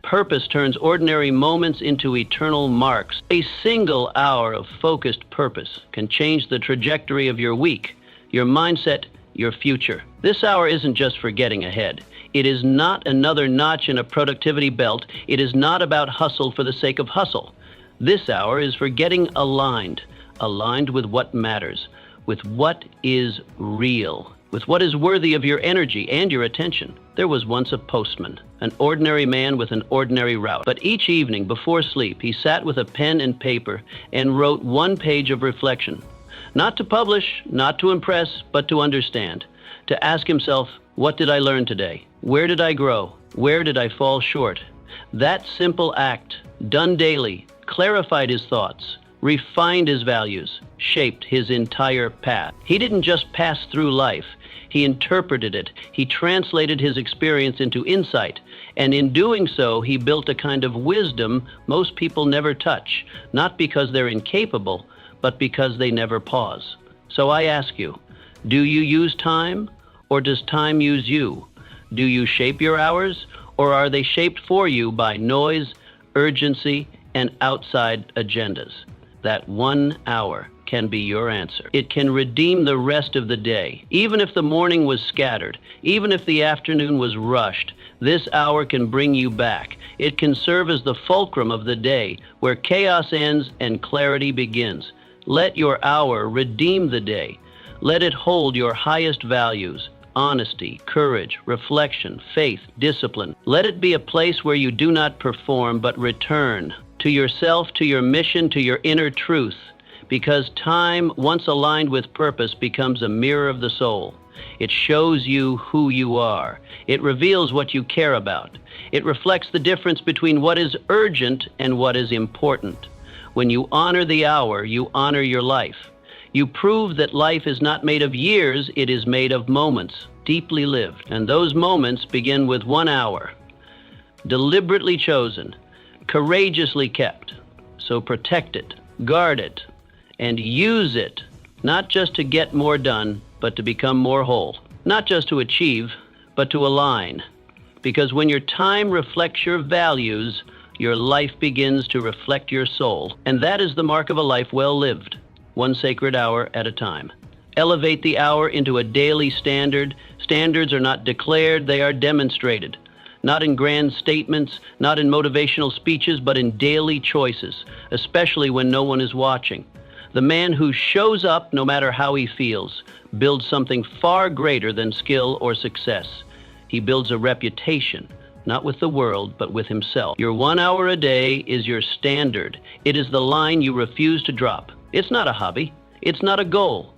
Speaker 1: Purpose turns ordinary moments into eternal marks. A single hour of focused purpose can change the trajectory of your week, your mindset, your future. This hour isn't just for getting ahead. It is not another notch in a productivity belt. It is not about hustle for the sake of hustle. This hour is for getting aligned with what matters, with what is real, with what is worthy of your energy and your attention. There was once a postman, an ordinary man with an ordinary route. But each evening before sleep, he sat with a pen and paper and wrote 1 page of reflection. Not to publish, not to impress, but to understand. To ask himself, what did I learn today? Where did I grow? Where did I fall short? That simple act, done daily, clarified his thoughts, refined his values, shaped his entire path. He didn't just pass through life. He interpreted it. He translated his experience into insight. And in doing so, he built a kind of wisdom most people never touch, not because they're incapable, but because they never pause. So I ask you, do you use time, or does time use you? Do you shape your hours, or are they shaped for you by noise, urgency, and outside agendas? That 1 hour can be your answer. It can redeem the rest of the day. Even if the morning was scattered, even if the afternoon was rushed, this hour can bring you back. It can serve as the fulcrum of the day, where chaos ends and clarity begins. Let your hour redeem the day. Let it hold your highest values: honesty, courage, reflection, faith, discipline. Let it be a place where you do not perform, but return to yourself, to your mission, to your inner truth. Because time, once aligned with purpose, becomes a mirror of the soul. It shows you who you are. It reveals what you care about. It reflects the difference between what is urgent and what is important. When you honor the hour, you honor your life. You prove that life is not made of years, it is made of moments, deeply lived. And those moments begin with 1 hour, deliberately chosen, courageously kept. So protect it, guard it, and use it, not just to get more done, but to become more whole. Not just to achieve, but to align. Because when your time reflects your values, your life begins to reflect your soul. And that is the mark of a life well lived, 1 sacred hour at a time. Elevate the hour into a daily standard. Standards are not declared, they are demonstrated. Not in grand statements, not in motivational speeches, but in daily choices, especially when no one is watching. The man who shows up, no matter how he feels, builds something far greater than skill or success. He builds a reputation, not with the world, but with himself. Your 1 hour a day is your standard. It is the line you refuse to drop. It's not a hobby. It's not a goal.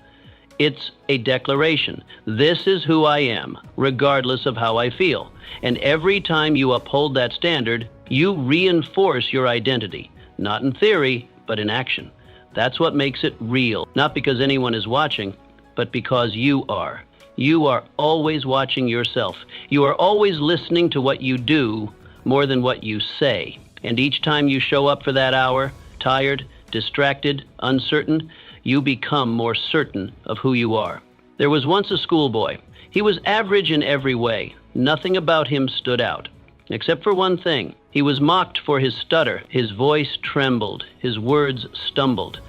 Speaker 1: It's a declaration. This is who I am, regardless of how I feel. And every time you uphold that standard, you reinforce your identity, not in theory, but in action. That's what makes it real, not because anyone is watching, but because you are. You are always watching yourself. You are always listening to what you do more than what you say. And each time you show up for that hour, tired, distracted, uncertain, you become more certain of who you are. There was once a schoolboy. He was average in every way. Nothing about him stood out, except for one thing. He was mocked for his stutter. His voice trembled. His words stumbled.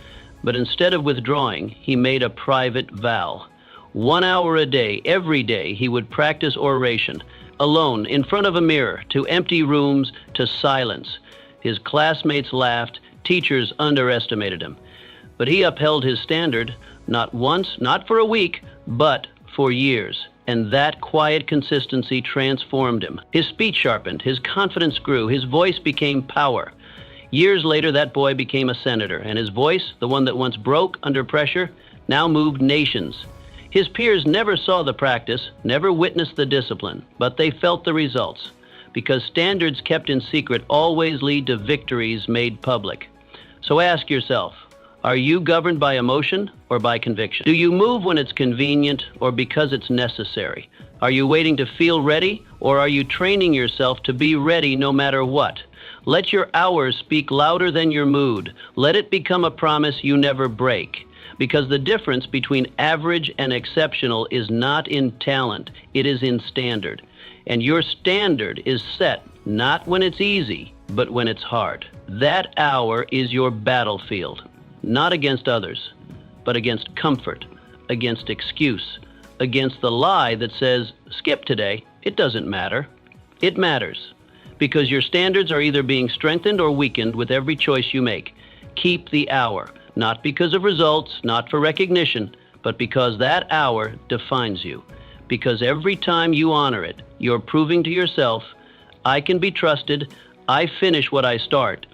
Speaker 1: But instead of withdrawing, he made a private vow. 1 hour a day, every day, he would practice oration, alone, in front of a mirror, to empty rooms, to silence. His classmates laughed. Teachers underestimated him. But he upheld his standard, not once, not for a week, but for years. And that quiet consistency transformed him. His speech sharpened, his confidence grew, his voice became power. Years later, that boy became a senator, and his voice, the one that once broke under pressure, now moved nations. His peers never saw the practice, never witnessed the discipline, but they felt the results, because standards kept in secret always lead to victories made public. So ask yourself, are you governed by emotion or by conviction? Do you move when it's convenient or because it's necessary? Are you waiting to feel ready, or are you training yourself to be ready no matter what? Let your hours speak louder than your mood. Let it become a promise you never break. Because the difference between average and exceptional is not in talent, it is in standard. And your standard is set not when it's easy, but when it's hard. That hour is your battlefield, not against others, but against comfort, against excuse, against the lie that says, skip today, it doesn't matter. It matters, because your standards are either being strengthened or weakened with every choice you make. Keep the hour. Not because of results, not for recognition, but because that hour defines you. Because every time you honor it, you're proving to yourself, I can be trusted, I finish what I start,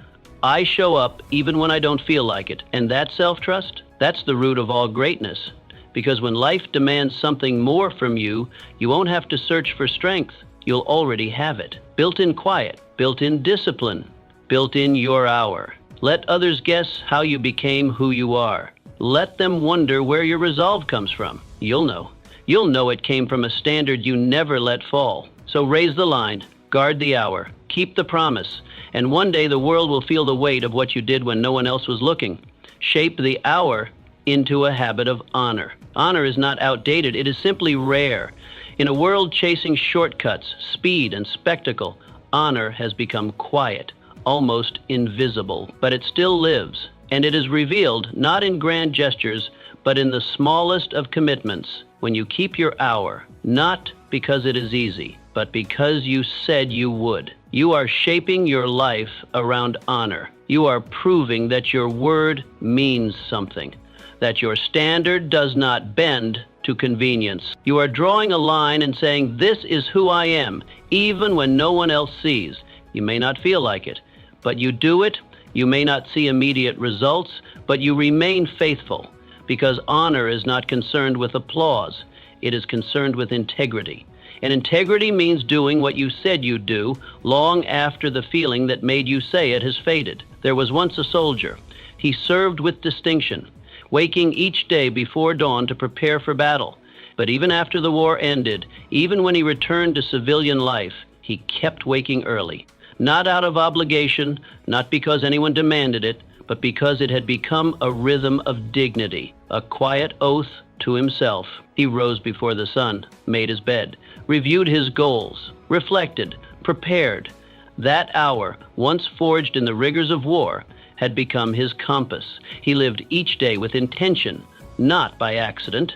Speaker 1: I show up even when I don't feel like it. And that self-trust, that's the root of all greatness. Because when life demands something more from you, you won't have to search for strength. You'll already have it. Built-in quiet, built-in discipline, built-in your hour. Let others guess how you became who you are. Let them wonder where your resolve comes from. You'll know. You'll know it came from a standard you never let fall. So raise the line, guard the hour, keep the promise, and one day the world will feel the weight of what you did when no one else was looking. Shape the hour into a habit of honor. Honor is not outdated, it is simply rare. In a world chasing shortcuts, speed, and spectacle, honor has become quiet, almost invisible, but it still lives, and it is revealed not in grand gestures, but in the smallest of commitments, when you keep your hour, not because it is easy, but because you said you would. You are shaping your life around honor. You are proving that your word means something, that your standard does not bend to convenience. You are drawing a line and saying, this is who I am, even when no one else sees. You may not feel like it, but you do it. You may not see immediate results, but you remain faithful, because honor is not concerned with applause. It is concerned with integrity. And integrity means doing what you said you'd do long after the feeling that made you say it has faded. There was once a soldier. He served with distinction, waking each day before dawn to prepare for battle. But even after the war ended, even when he returned to civilian life, he kept waking early. Not out of obligation, not because anyone demanded it, but because it had become a rhythm of dignity, a quiet oath to himself. He rose before the sun, made his bed, reviewed his goals, reflected, prepared. That hour, once forged in the rigors of war, had become his compass. He lived each day with intention, not by accident.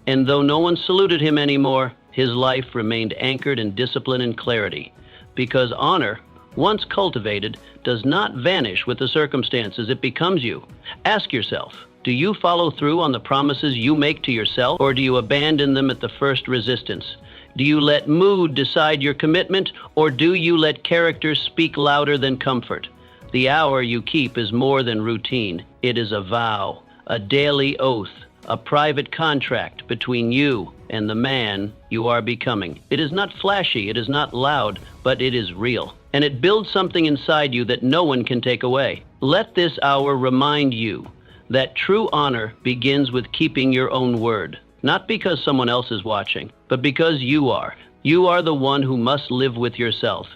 Speaker 1: And though no one saluted him anymore, his life remained anchored in discipline and clarity. Because honor, once cultivated, does not vanish with the circumstances. It becomes you. Ask yourself, do you follow through on the promises you make to yourself, or do you abandon them at the first resistance? Do you let mood decide your commitment, or do you let character speak louder than comfort? The hour you keep is more than routine. It is a vow, a daily oath, a private contract between you and the man you are becoming. It is not flashy, it is not loud, but it is real. And it builds something inside you that no one can take away. Let this hour remind you that true honor begins with keeping your own word. Not because someone else is watching, but because you are. You are the one who must live with yourself.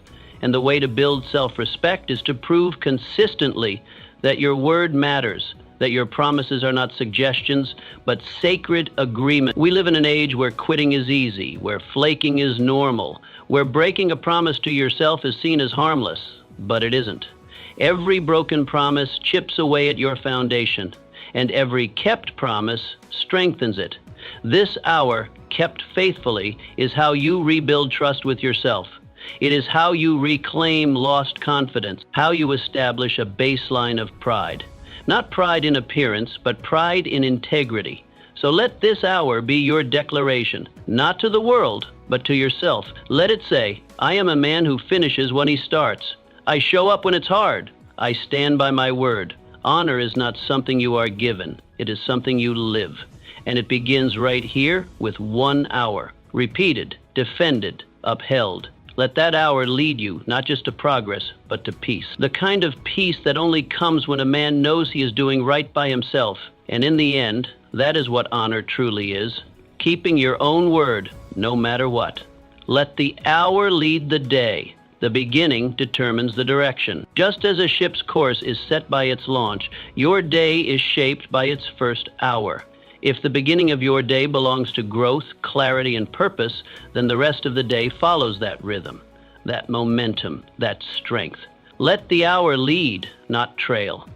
Speaker 1: And the way to build self-respect is to prove consistently that your word matters, that your promises are not suggestions, but sacred agreement. We live in an age where quitting is easy, where flaking is normal, where breaking a promise to yourself is seen as harmless, but it isn't. Every broken promise chips away at your foundation, and every kept promise strengthens it. This hour, kept faithfully, is how you rebuild trust with yourself. It is how you reclaim lost confidence, how you establish a baseline of pride. Not pride in appearance, but pride in integrity. So let this hour be your declaration, not to the world, but to yourself. Let it say, I am a man who finishes when he starts. I show up when it's hard. I stand by my word. Honor is not something you are given. It is something you live. And it begins right here with 1 hour. Repeated, defended, upheld. Let that hour lead you, not just to progress, but to peace. The kind of peace that only comes when a man knows he is doing right by himself. And in the end, that is what honor truly is. Keeping your own word, no matter what. Let the hour lead the day. The beginning determines the direction. Just as a ship's course is set by its launch, your day is shaped by its first hour. If the beginning of your day belongs to growth, clarity, and purpose, then the rest of the day follows that rhythm, that momentum, that strength. Let the hour lead, not trail.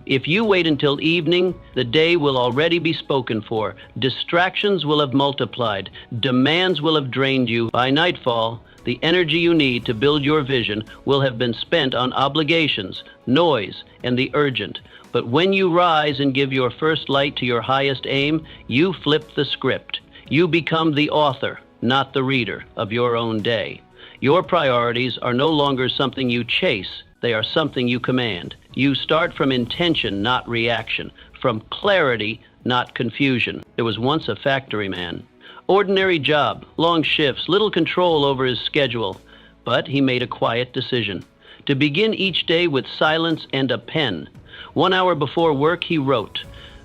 Speaker 1: If you wait until evening, the day will already be spoken for. Distractions will have multiplied. Demands will have drained you. By nightfall, the energy you need to build your vision will have been spent on obligations, noise, and the urgent. But when you rise and give your first light to your highest aim, you flip the script. You become the author, not the reader, of your own day. Your priorities are no longer something you chase. They are something you command. You start from intention, not reaction, from clarity, not confusion. There was once a factory man. Ordinary job, long shifts, little control over his schedule. But he made a quiet decision to begin each day with silence and a pen. 1 hour before work, he wrote.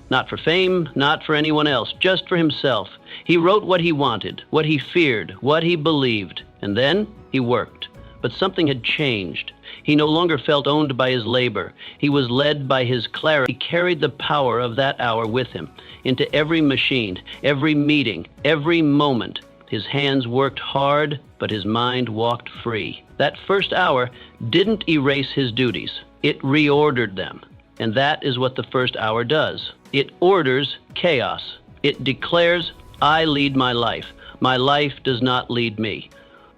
Speaker 1: Not for fame, not for anyone else, just for himself. He wrote what he wanted, what he feared, what he believed. And then he worked. But something had changed. He no longer felt owned by his labor. He was led by his clarity. He carried the power of that hour with him into every machine, every meeting, every moment. His hands worked hard, but his mind walked free. That first hour didn't erase his duties. It reordered them. And that is what the first hour does. It orders chaos. It declares, I lead my life. My life does not lead me.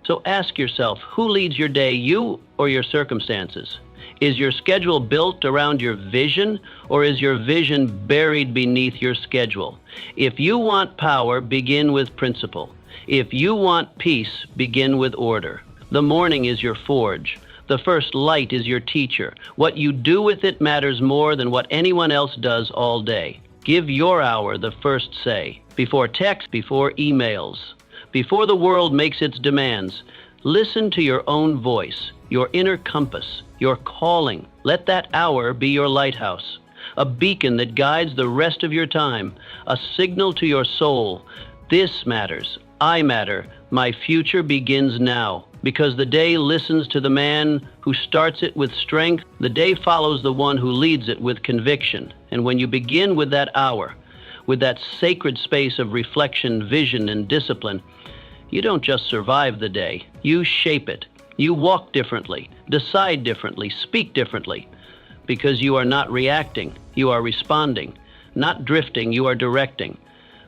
Speaker 1: So ask yourself, who leads your day, you or your circumstances? Is your schedule built around your vision, or is your vision buried beneath your schedule? If you want power, begin with principle. If you want peace, begin with order. The morning is your forge. The first light is your teacher. What you do with it matters more than what anyone else does all day. Give your hour the first say. Before text, before emails, before the world makes its demands, listen to your own voice, your inner compass, your calling. Let that hour be your lighthouse, a beacon that guides the rest of your time, a signal to your soul. This matters. I matter. My future begins now. Because the day listens to the man who starts it with strength, the day follows the one who leads it with conviction. And when you begin with that hour, with that sacred space of reflection, vision, and discipline, you don't just survive the day, you shape it. You walk differently, decide differently, speak differently, because you are not reacting, you are responding. Not drifting, you are directing.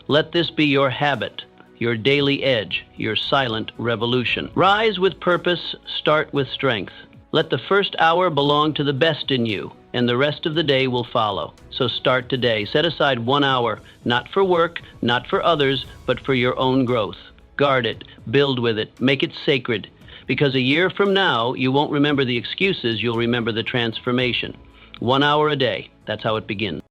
Speaker 1: Let this be your habit, your daily edge, your silent revolution. Rise with purpose, start with strength. Let the first hour belong to the best in you, and the rest of the day will follow. So start today. Set aside 1 hour, not for work, not for others, but for your own growth. Guard it, build with it, make it sacred. Because a year from now, you won't remember the excuses, you'll remember the transformation. 1 hour a day, that's how it begins.